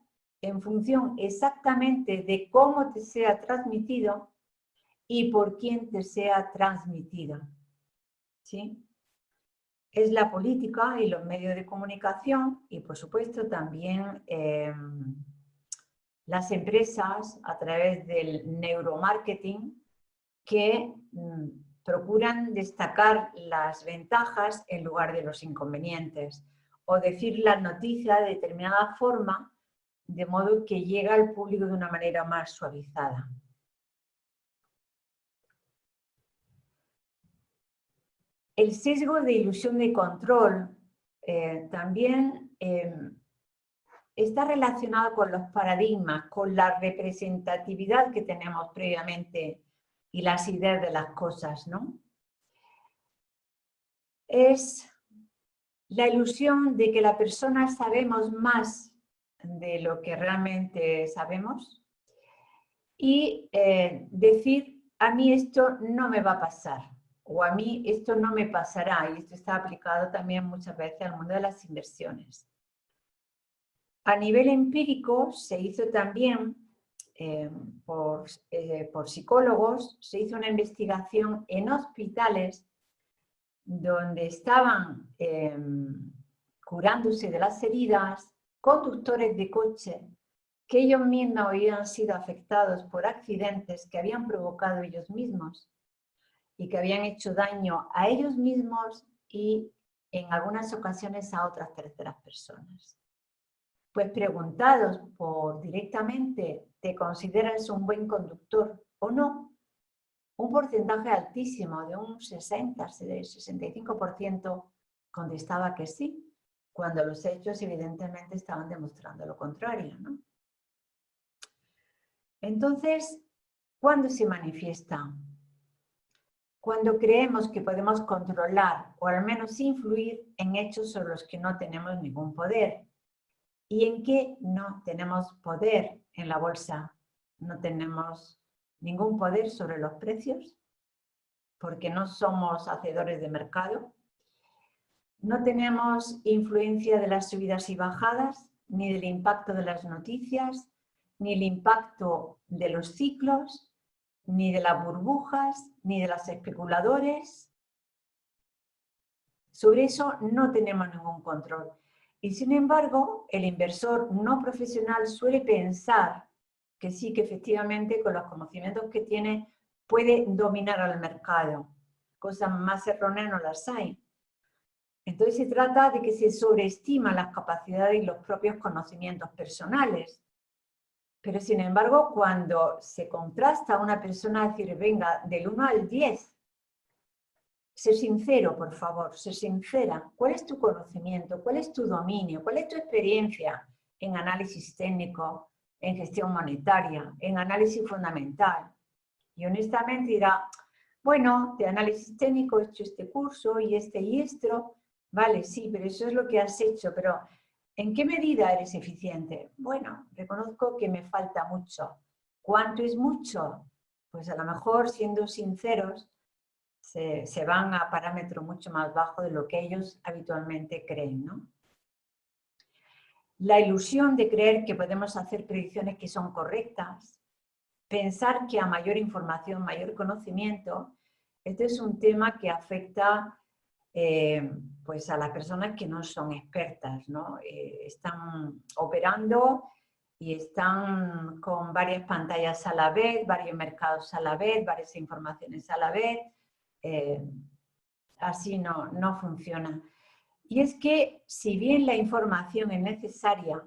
en función exactamente de cómo te sea transmitido y por quién te sea transmitido. ¿Sí? Es la política y los medios de comunicación y, por supuesto, también las empresas a través del neuromarketing que procuran destacar las ventajas en lugar de los inconvenientes o decir la noticia de determinada forma de modo que llega al público de una manera más suavizada. El sesgo de ilusión de control también está relacionado con los paradigmas, con la representatividad que tenemos previamente y las ideas de las cosas, ¿no? Es la ilusión de que la persona sabemos más de lo que realmente sabemos y decir, a mí esto no me va a pasar o a mí esto no me pasará, y esto está aplicado también muchas veces al mundo de las inversiones. A nivel empírico se hizo también por psicólogos, se hizo una investigación en hospitales donde estaban curándose de las heridas conductores de coche que ellos mismos habían sido afectados por accidentes que habían provocado ellos mismos y que habían hecho daño a ellos mismos y en algunas ocasiones a otras terceras personas. Pues preguntados por directamente, ¿te consideras un buen conductor o no? Un porcentaje altísimo, de un 65%, contestaba que sí, cuando los hechos evidentemente estaban demostrando lo contrario, ¿no? Entonces, ¿cuándo se manifiesta? Cuando creemos que podemos controlar o al menos influir en hechos sobre los que no tenemos ningún poder. ¿Y en qué no tenemos poder en la bolsa? No tenemos ningún poder sobre los precios, porque no somos hacedores de mercado. No tenemos influencia de las subidas y bajadas, ni del impacto de las noticias, ni el impacto de los ciclos, ni de las burbujas, ni de los especuladores. Sobre eso no tenemos ningún control. Y sin embargo, el inversor no profesional suele pensar que sí que efectivamente con los conocimientos que tiene puede dominar al mercado. Cosas más erróneas no las hay. Entonces se trata de que se sobreestiman las capacidades y los propios conocimientos personales. Pero sin embargo, cuando se contrasta a una persona, decir, venga, del 1 al 10, sé sincero, por favor, sé sincera. ¿Cuál es tu conocimiento? ¿Cuál es tu dominio? ¿Cuál es tu experiencia en análisis técnico, en gestión monetaria, en análisis fundamental? Y honestamente dirá, bueno, de análisis técnico he hecho este curso y esto. Vale, sí, pero eso es lo que has hecho, pero ¿en qué medida eres eficiente? Bueno, reconozco que me falta mucho. ¿Cuánto es mucho? Pues a lo mejor, siendo sinceros, se van a parámetros mucho más bajos de lo que ellos habitualmente creen, ¿no? La ilusión de creer que podemos hacer predicciones que son correctas, pensar que a mayor información, mayor conocimiento, este es un tema que afecta pues a las personas que no son expertas, ¿no? Están operando y están con varias pantallas a la vez, varios mercados a la vez, varias informaciones a la vez. Así no funciona. Y es que si bien la información es necesaria,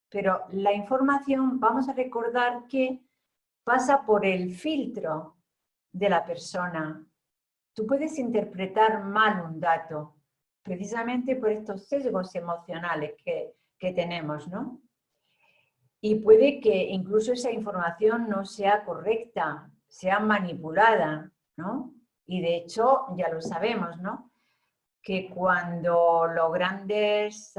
pero la información, vamos a recordar que pasa por el filtro de la persona. Tú puedes interpretar mal un dato, precisamente por estos sesgos emocionales que tenemos, ¿no? Y puede que incluso esa información no sea correcta, sea manipulada, ¿no? Y de hecho, ya lo sabemos, ¿no? Que cuando los grandes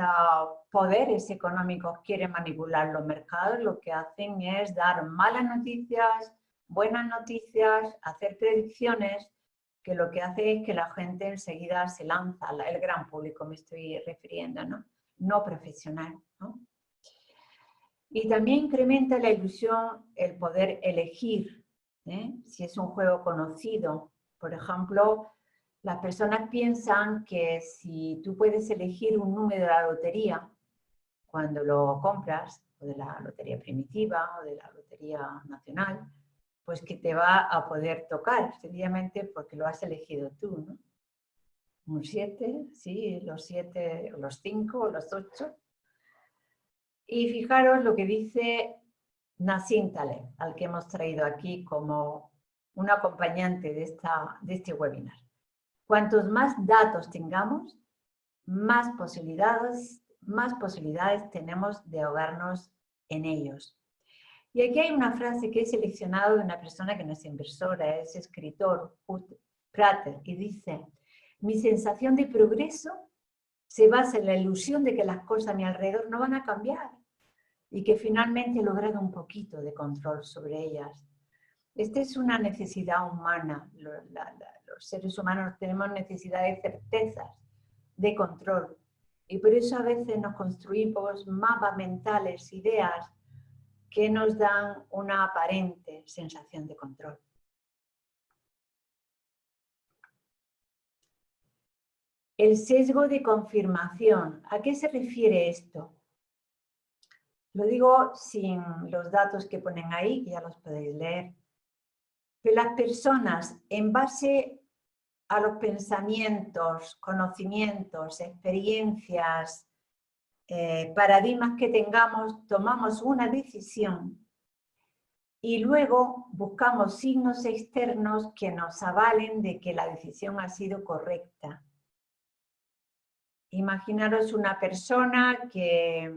poderes económicos quieren manipular los mercados, lo que hacen es dar malas noticias, buenas noticias, hacer predicciones, que lo que hace es que la gente enseguida se lanza, el gran público me estoy refiriendo, ¿no? No profesional, ¿no? Y también incrementa la ilusión el poder elegir, ¿eh? Si es un juego conocido. Por ejemplo, las personas piensan que si tú puedes elegir un número de la lotería cuando lo compras, o de la lotería primitiva o de la lotería nacional, pues que te va a poder tocar, sencillamente porque lo has elegido tú, ¿no? Un 7, sí, los 7, los 5, los 8. Y fijaros lo que dice Nassim Taleb, al que hemos traído aquí como un acompañante de este webinar. Cuantos más datos tengamos, más posibilidades tenemos de ahogarnos en ellos. Y aquí hay una frase que he seleccionado de una persona que no es inversora, es escritor, Prater, y dice, mi sensación de progreso se basa en la ilusión de que las cosas a mi alrededor no van a cambiar y que finalmente he logrado un poquito de control sobre ellas. Esta es una necesidad humana. Los seres humanos tenemos necesidad de certezas, de control. Y por eso a veces nos construimos mapas mentales, ideas que nos dan una aparente sensación de control. El sesgo de confirmación. ¿A qué se refiere esto? Lo digo sin los datos que ponen ahí, que ya los podéis leer. Que las personas, en base a los pensamientos, conocimientos, experiencias, paradigmas que tengamos, tomamos una decisión y luego buscamos signos externos que nos avalen de que la decisión ha sido correcta. Imaginaros una persona que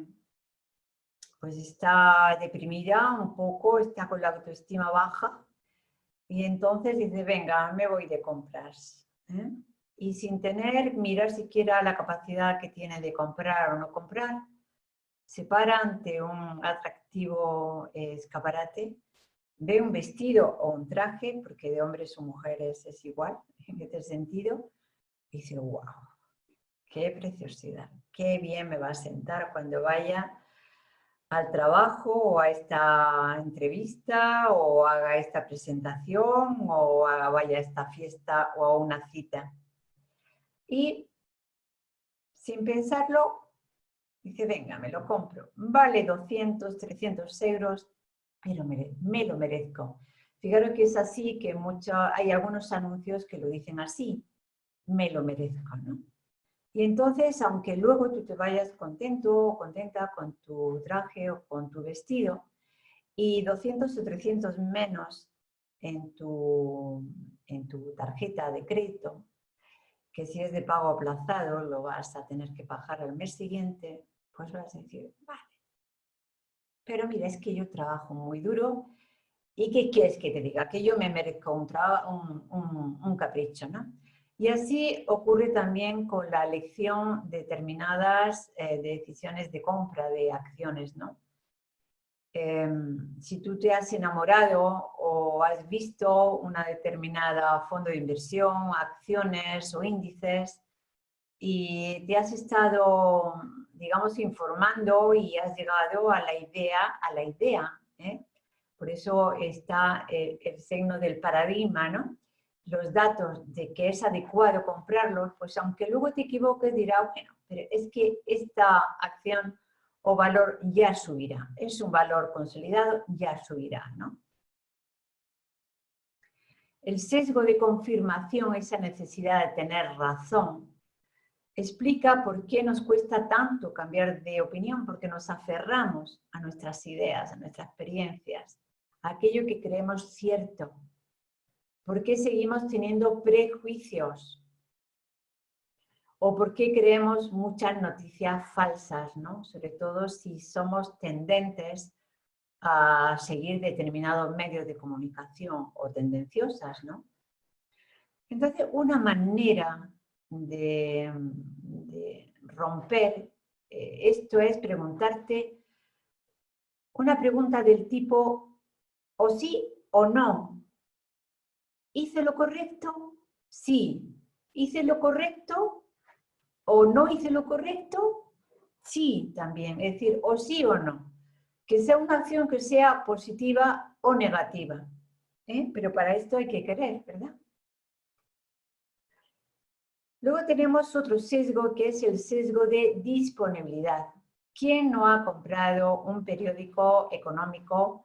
pues está deprimida un poco, está con la autoestima baja y entonces dice, venga, me voy de compras. Y sin mirar siquiera la capacidad que tiene de comprar o no comprar, se para ante un atractivo escaparate, ve un vestido o un traje, porque de hombres o mujeres es igual, en este sentido, y dice, wow, qué preciosidad, qué bien me va a sentar cuando vaya al trabajo o a esta entrevista o haga esta presentación o vaya a esta fiesta o a una cita. Y sin pensarlo, dice, venga, me lo compro. Vale 200, 300 euros, pero me lo merezco. Fijaros que es así, que hay algunos anuncios que lo dicen así, me lo merezco, ¿no? Y entonces, aunque luego tú te vayas contento o contenta con tu traje o con tu vestido y 200 o 300 menos en tu tarjeta de crédito, que si es de pago aplazado lo vas a tener que pagar al mes siguiente, pues vas a decir, vale, pero mira, es que yo trabajo muy duro y ¿qué quieres que te diga? Que yo me merezco un capricho, ¿no? Y así ocurre también con la elección de determinadas decisiones de compra de acciones, ¿no? Si tú te has enamorado o has visto una determinada fondo de inversión, acciones o índices y te has estado, digamos, informando y has llegado a la idea, ¿eh? Por eso está el signo del paradigma, ¿no? Los datos de que es adecuado comprarlos, pues aunque luego te equivoques, dirá, bueno, pero es que esta acción o valor ya subirá, es un valor consolidado, ya subirá, ¿no? El sesgo de confirmación, esa necesidad de tener razón, explica por qué nos cuesta tanto cambiar de opinión, porque nos aferramos a nuestras ideas, a nuestras experiencias, a aquello que creemos cierto. ¿Por qué seguimos teniendo prejuicios? ¿O por qué creemos muchas noticias falsas, ¿no? Sobre todo si somos tendentes a seguir determinados medios de comunicación o tendenciosas, ¿no? Entonces, una manera de romper esto es preguntarte una pregunta del tipo o sí o no. ¿Hice lo correcto? Sí. ¿Hice lo correcto? ¿O no hice lo correcto? Sí, también. Es decir, o sí o no. Que sea una acción que sea positiva o negativa. Pero para esto hay que querer, ¿verdad? Luego tenemos otro sesgo que es el sesgo de disponibilidad. ¿Quién no ha comprado un periódico económico?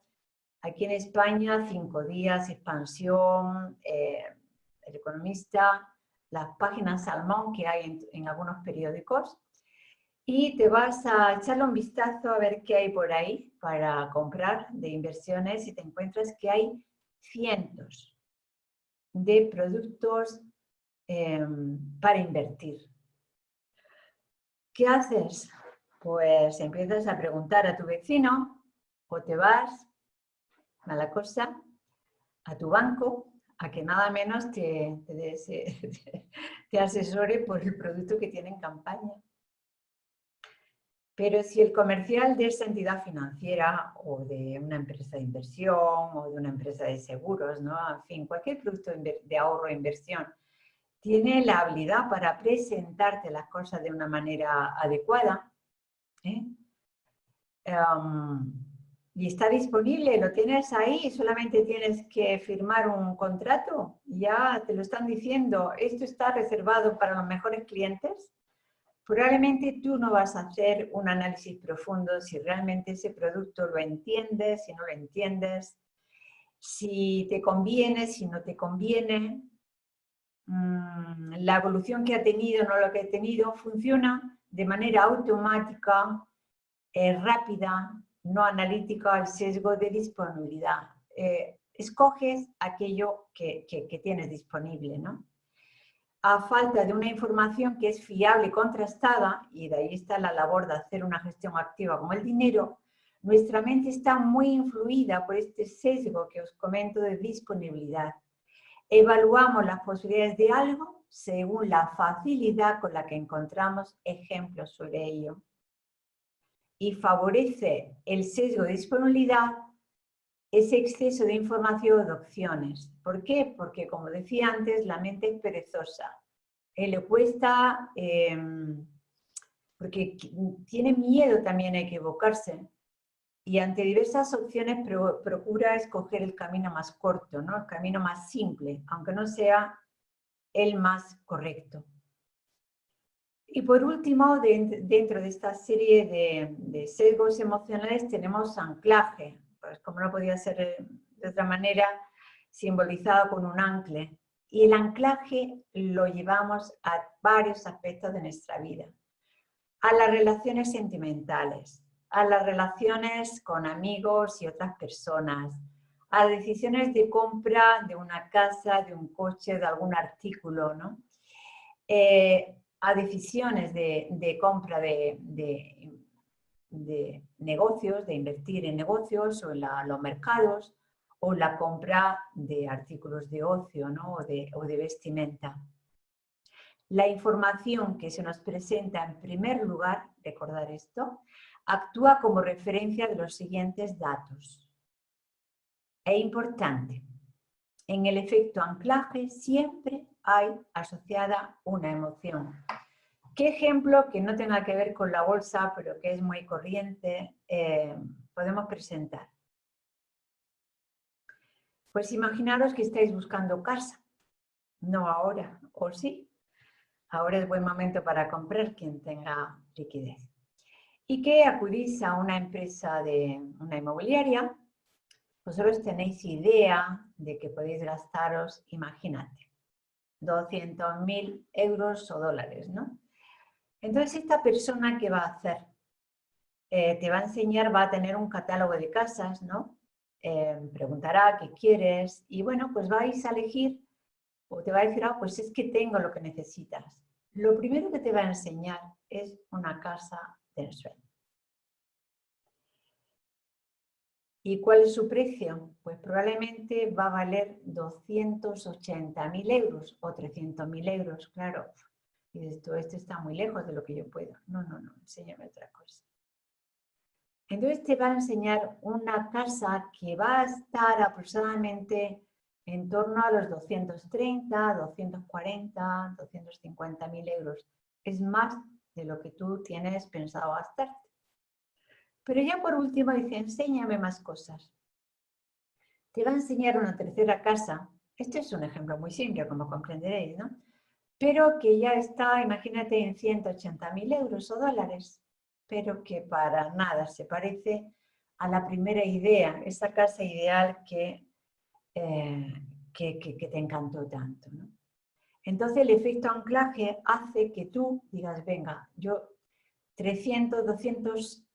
Aquí en España, 5 días, Expansión, El Economista, las páginas Salmón que hay en algunos periódicos. Y te vas a echarle un vistazo a ver qué hay por ahí para comprar de inversiones y te encuentras que hay cientos de productos para invertir. ¿Qué haces? Pues empiezas a preguntar a tu vecino o te vas, mala cosa, a tu banco a que nada menos te asesore por el producto que tiene en campaña. Pero si el comercial de esa entidad financiera o de una empresa de inversión o de una empresa de seguros, ¿no? En fin, cualquier producto de ahorro e inversión, tiene la habilidad para presentarte las cosas de una manera adecuada, y está disponible, lo tienes ahí, solamente tienes que firmar un contrato, ya te lo están diciendo, esto está reservado para los mejores clientes. Probablemente tú no vas a hacer un análisis profundo si realmente ese producto lo entiendes, si no lo entiendes, si te conviene, si no te conviene, la evolución que ha tenido, no lo que ha tenido, funciona de manera automática, rápida, no analítica, al sesgo de disponibilidad. Escoges aquello que tienes disponible, ¿no? A falta de una información que es fiable y contrastada, y de ahí está la labor de hacer una gestión activa como el dinero, nuestra mente está muy influida por este sesgo que os comento de disponibilidad. Evaluamos las posibilidades de algo según la facilidad con la que encontramos ejemplos sobre ello. Y favorece el sesgo de disponibilidad ese exceso de información o de opciones. ¿Por qué? Porque, como decía antes, la mente es perezosa. Le cuesta, porque tiene miedo también a equivocarse. Y ante diversas opciones procura escoger el camino más corto, ¿no? El camino más simple, aunque no sea el más correcto. Y por último, dentro de esta serie de sesgos emocionales tenemos anclaje. pues como no podía ser de otra manera, simbolizado con un ancla. Y el anclaje lo llevamos a varios aspectos de nuestra vida. A las relaciones sentimentales, a las relaciones con amigos y otras personas, a decisiones de compra de una casa, de un coche, de algún artículo, ¿no? A decisiones de compra de negocios, de invertir en negocios o en los mercados, o la compra de artículos de ocio, ¿no? o de vestimenta. La información que se nos presenta en primer lugar, recordar esto, actúa como referencia de los siguientes datos. Es importante, en el efecto anclaje siempre hay asociada una emoción. ¿Qué ejemplo que no tenga que ver con la bolsa, pero que es muy corriente, podemos presentar? Pues imaginaros que estáis buscando casa. No ahora, o sí. Ahora es buen momento para comprar quien tenga liquidez. Y que acudís a una empresa una inmobiliaria, vosotros tenéis idea de que podéis gastaros, imagínate, 200.000 euros o dólares, ¿no? Entonces, esta persona, ¿qué va a hacer? Te va a enseñar, va a tener un catálogo de casas, ¿no? Preguntará qué quieres y bueno, pues vais a elegir o te va a decir, ah, pues es que tengo lo que necesitas. Lo primero que te va a enseñar es una casa de ensueño. ¿Y cuál es su precio? Pues probablemente va a valer 280.000 euros o 300.000 euros, claro. Y dices, todo esto está muy lejos de lo que yo puedo. No, enséñame otra cosa. Entonces te va a enseñar una casa que va a estar aproximadamente en torno a los 230, 240, 250.000 euros. Es más de lo que tú tienes pensado gastarte. Pero ya por último dice, enséñame más cosas. Te va a enseñar una tercera casa. Este es un ejemplo muy simple, como comprenderéis, ¿no? Pero que ya está, imagínate, en 180.000 euros o dólares, pero que para nada se parece a la primera idea, esa casa ideal que te encantó tanto, ¿no? Entonces el efecto anclaje hace que tú digas, venga, yo 300, 200,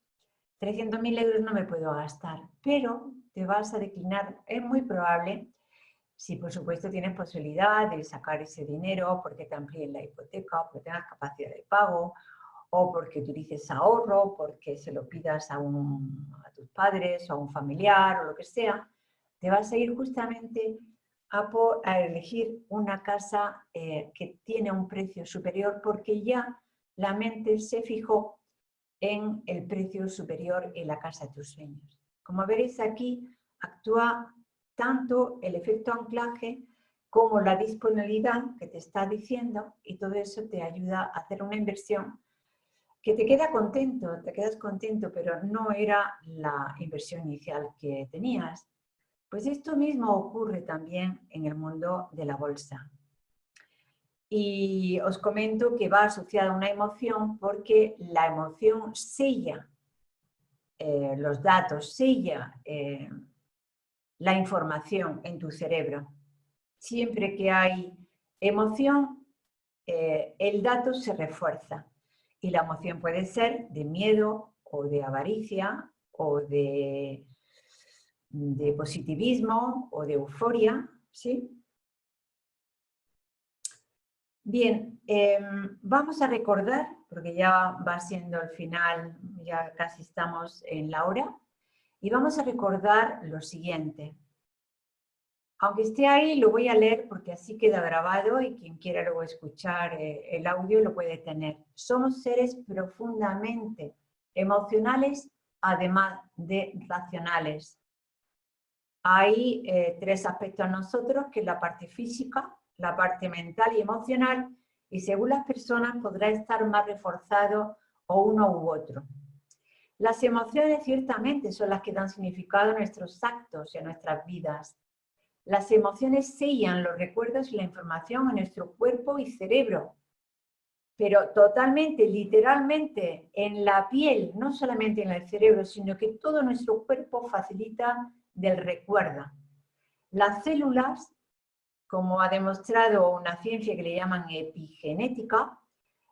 300.000 euros no me puedo gastar, pero te vas a declinar, es muy probable, si por supuesto tienes posibilidad de sacar ese dinero porque te amplíen la hipoteca, porque tengas capacidad de pago, o porque utilices ahorro, porque se lo pidas a tus padres o a un familiar o lo que sea, te vas a ir justamente a elegir una casa que tiene un precio superior porque ya la mente se fijó en el precio superior en la casa de tus sueños. Como veréis aquí, actúa tanto el efecto anclaje como la disponibilidad que te está diciendo y todo eso te ayuda a hacer una inversión que te quedas contento, pero no era la inversión inicial que tenías. Pues esto mismo ocurre también en el mundo de la bolsa. Y os comento que va asociada a una emoción porque la emoción sella los datos, sella la información en tu cerebro. Siempre que hay emoción, el dato se refuerza. Y la emoción puede ser de miedo o de avaricia o de positivismo o de euforia, ¿sí? Bien, vamos a recordar, porque ya va siendo el final, ya casi estamos en la hora, y vamos a recordar lo siguiente. Aunque esté ahí, lo voy a leer porque así queda grabado y quien quiera luego escuchar el audio lo puede tener. Somos seres profundamente emocionales, además de racionales. Hay tres aspectos en nosotros, que es la parte física, la parte mental y emocional, y según las personas podrá estar más reforzado o uno u otro. Las emociones ciertamente son las que dan significado a nuestros actos y a nuestras vidas. Las emociones sellan los recuerdos y la información en nuestro cuerpo y cerebro. pero totalmente, literalmente, en la piel, no solamente en el cerebro, sino que todo nuestro cuerpo facilita del recuerdo. Las células, como ha demostrado una ciencia que le llaman epigenética,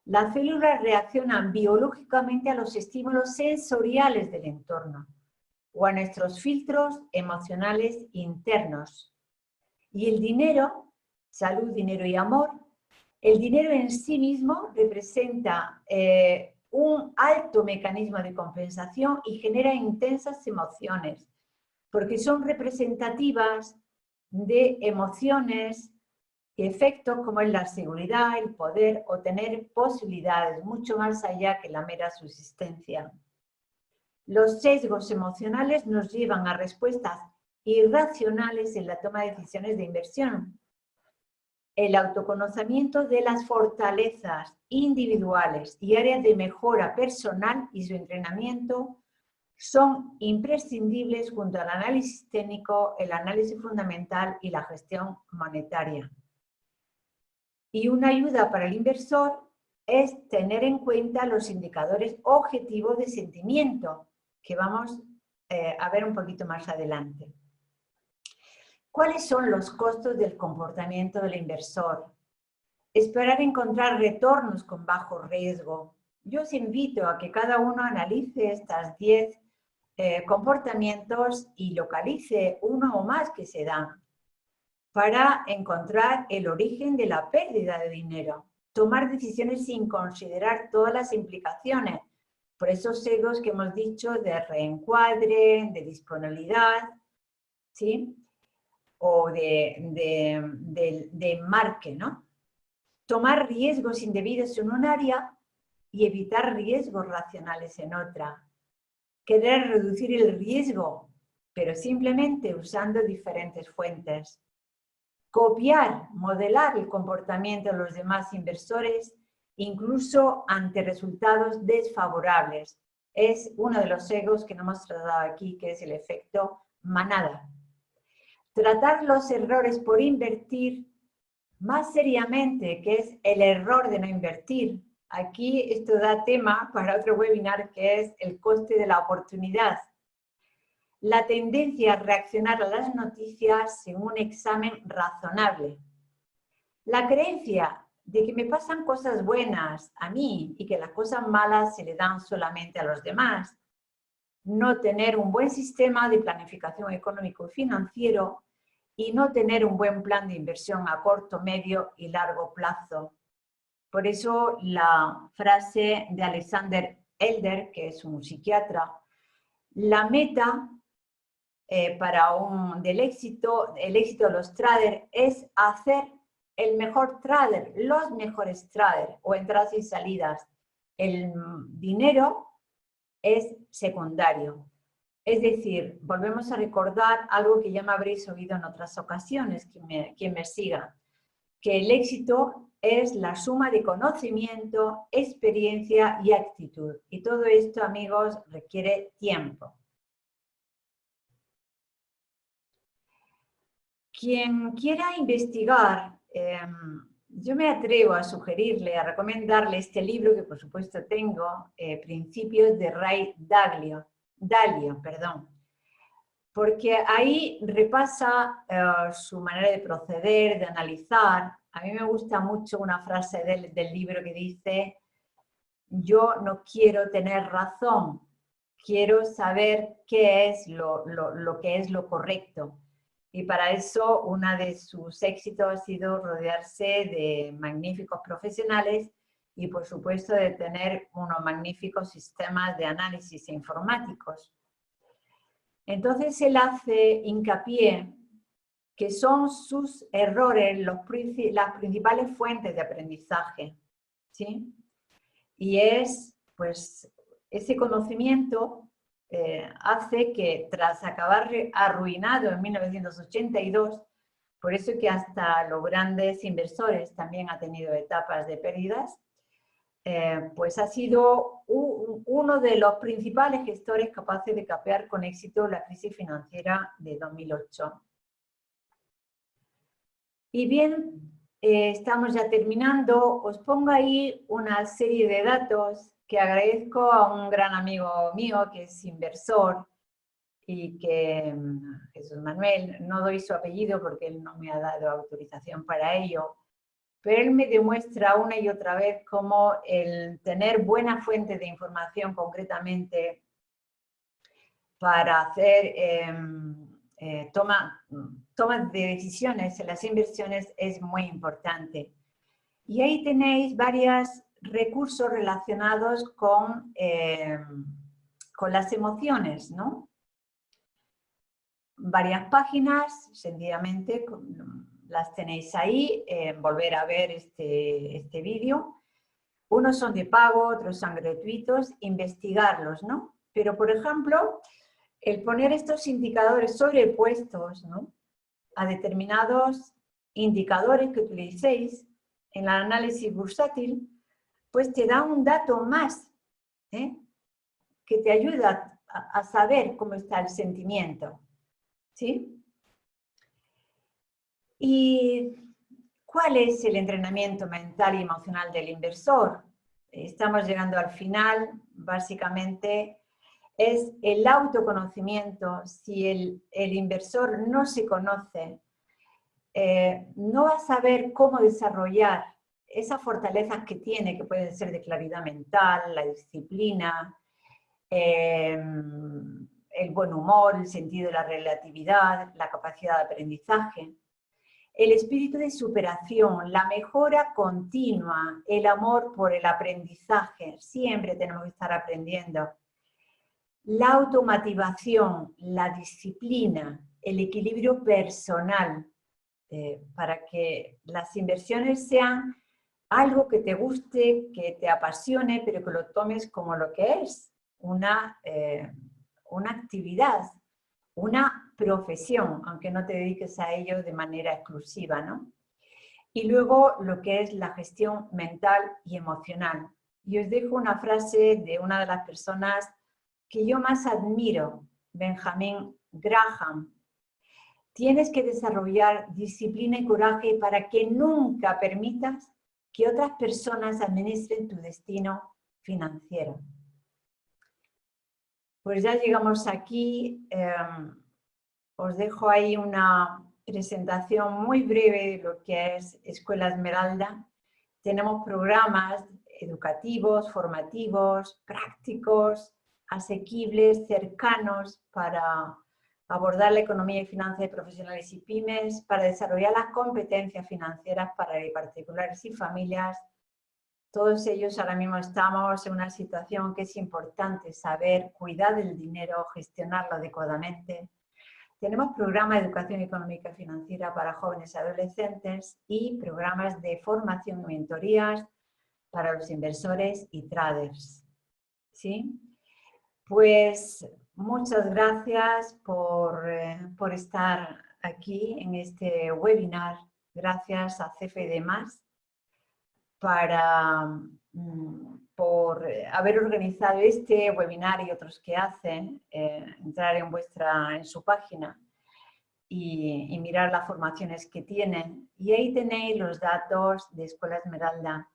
las células reaccionan biológicamente a los estímulos sensoriales del entorno o a nuestros filtros emocionales internos. Y el dinero, salud, dinero y amor, el dinero en sí mismo representa un alto mecanismo de compensación y genera intensas emociones, porque son representativas de emociones y efectos como es la seguridad, el poder o tener posibilidades mucho más allá que la mera subsistencia. Los sesgos emocionales nos llevan a respuestas irracionales en la toma de decisiones de inversión. El autoconocimiento de las fortalezas individuales y áreas de mejora personal y su entrenamiento son imprescindibles junto al análisis técnico, el análisis fundamental y la gestión monetaria. Y una ayuda para el inversor es tener en cuenta los indicadores objetivos de sentimiento, que vamos a ver un poquito más adelante. ¿Cuáles son los costos del comportamiento del inversor? Esperar encontrar retornos con bajo riesgo. Yo os invito a que cada uno analice estas 10 comportamientos y localice uno o más que se dan para encontrar el origen de la pérdida de dinero. Tomar decisiones sin considerar todas las implicaciones, por esos sesgos que hemos dicho de reencuadre, de disponibilidad, ¿sí? O de enmarque, ¿no? Tomar riesgos indebidos en un área y evitar riesgos racionales en otra. Querer reducir el riesgo, pero simplemente usando diferentes fuentes. Copiar, modelar el comportamiento de los demás inversores, incluso ante resultados desfavorables. Es uno de los sesgos que no hemos tratado aquí, que es el efecto manada. Tratar los errores por invertir más seriamente, que es el error de no invertir. Aquí esto da tema para otro webinar, que es el coste de la oportunidad. La tendencia a reaccionar a las noticias sin un examen razonable. La creencia de que me pasan cosas buenas a mí y que las cosas malas se le dan solamente a los demás. No tener un buen sistema de planificación económico y financiero y no tener un buen plan de inversión a corto, medio y largo plazo. Por eso la frase de Alexander Elder, que es un psiquiatra, la meta del éxito de los traders es hacer el mejor trader, los mejores traders o entradas y salidas. El dinero es secundario. Es decir, volvemos a recordar algo que ya me habréis oído en otras ocasiones, quien me siga, que el éxito es la suma de conocimiento, experiencia y actitud. Y todo esto, amigos, requiere tiempo. Quien quiera investigar, yo me atrevo a sugerirle, a recomendarle este libro que por supuesto tengo, Principios de Ray Dalio, porque ahí repasa su manera de proceder, de analizar. A mí me gusta mucho una frase del libro que dice: yo no quiero tener razón, quiero saber qué es lo que es lo correcto. Y para eso, uno de sus éxitos ha sido rodearse de magníficos profesionales y, por supuesto, de tener unos magníficos sistemas de análisis informáticos. Entonces, él hace hincapié que son sus errores las principales fuentes de aprendizaje, ¿sí? Y es, pues, ese conocimiento hace que tras acabar arruinado en 1982, por eso que hasta los grandes inversores también ha tenido etapas de pérdidas, pues ha sido uno de los principales gestores capaces de capear con éxito la crisis financiera de 2008. Y bien, estamos ya terminando. Os pongo ahí una serie de datos que agradezco a un gran amigo mío que es inversor y que, Jesús Manuel, no doy su apellido porque él no me ha dado autorización para ello, pero él me demuestra una y otra vez cómo el tener buena fuente de información concretamente para hacer tomas de decisiones en las inversiones es muy importante. Y ahí tenéis varios recursos relacionados con las emociones, ¿no? Varias páginas, sencillamente, las tenéis ahí, volver a ver este vídeo. Unos son de pago, otros son gratuitos, investigarlos, ¿no? Pero, por ejemplo, el poner estos indicadores sobrepuestos, ¿no?, a determinados indicadores que utilicéis en el análisis bursátil, pues te da un dato más, que te ayuda a saber cómo está el sentimiento, ¿sí? ¿Y cuál es el entrenamiento mental y emocional del inversor? Estamos llegando al final, básicamente es el autoconocimiento. Si el inversor no se conoce, no va a saber cómo desarrollar esas fortalezas que tiene, que pueden ser de claridad mental, la disciplina, el buen humor, el sentido de la relatividad, la capacidad de aprendizaje, el espíritu de superación, la mejora continua, el amor por el aprendizaje. Siempre tenemos que estar aprendiendo. La automotivación, la disciplina, el equilibrio personal, para que las inversiones sean algo que te guste, que te apasione, pero que lo tomes como lo que es, una actividad, una profesión, aunque no te dediques a ello de manera exclusiva, ¿no? Y luego lo que es la gestión mental y emocional. Y os dejo una frase de una de las personas que yo más admiro, Benjamin Graham. Tienes que desarrollar disciplina y coraje para que nunca permitas que otras personas administren tu destino financiero. Pues ya llegamos aquí. Os dejo ahí una presentación muy breve de lo que es Escuela Esmeralda. Tenemos programas educativos, formativos, prácticos, asequibles, cercanos para abordar la economía y finanzas de profesionales y pymes, para desarrollar las competencias financieras para particulares y familias. Todos ellos ahora mismo estamos en una situación que es importante saber cuidar del dinero, gestionarlo adecuadamente. Tenemos programas de educación económica y financiera para jóvenes y adolescentes y programas de formación y mentorías para los inversores y traders. ¿Sí? Pues muchas gracias por estar aquí en este webinar. Gracias a CFD+, por haber organizado este webinar y otros que hacen. Entrar en su página y mirar las formaciones que tienen. Y ahí tenéis los datos de Escuela Esmeralda.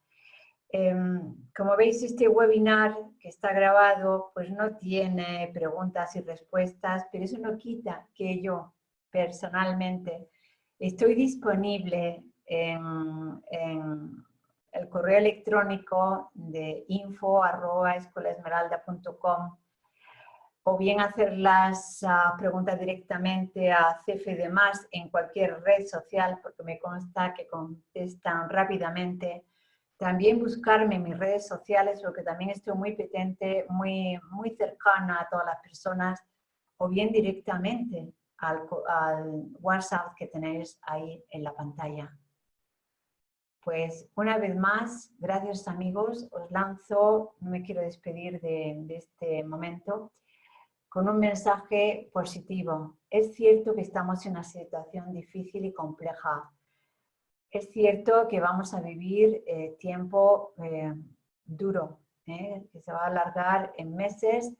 Como veis, este webinar que está grabado pues no tiene preguntas y respuestas, pero eso no quita que yo personalmente estoy disponible en el correo electrónico de info@escuelaesmeralda.com, o bien hacer las preguntas directamente a CFD+, en cualquier red social, porque me consta que contestan rápidamente. También buscarme en mis redes sociales, porque también estoy muy petente, muy cercana a todas las personas, o bien directamente al WhatsApp que tenéis ahí en la pantalla. Pues una vez más, gracias amigos, os lanzo, no me quiero despedir de este momento, con un mensaje positivo. Es cierto que estamos en una situación difícil y compleja. Es cierto que vamos a vivir tiempo duro, que se va a alargar en meses,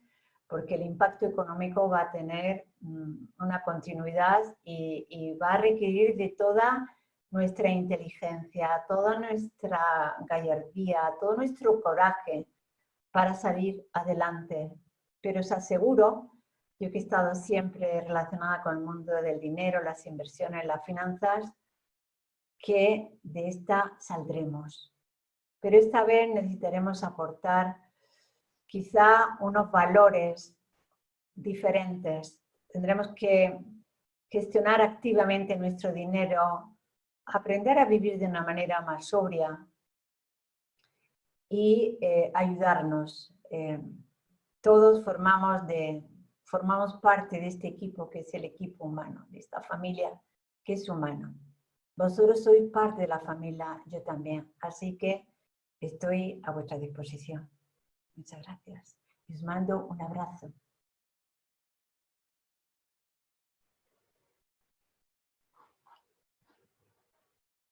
porque el impacto económico va a tener una continuidad y va a requerir de toda nuestra inteligencia, toda nuestra gallardía, todo nuestro coraje para salir adelante. Pero os aseguro, yo que he estado siempre relacionada con el mundo del dinero, las inversiones, las finanzas, que de esta saldremos. Pero esta vez necesitaremos aportar quizá unos valores diferentes. Tendremos que gestionar activamente nuestro dinero, aprender a vivir de una manera más sobria y ayudarnos. Todos formamos parte de este equipo que es el equipo humano, de esta familia que es humano. Vosotros sois parte de la familia, yo también, así que estoy a vuestra disposición. Muchas gracias. Les mando un abrazo.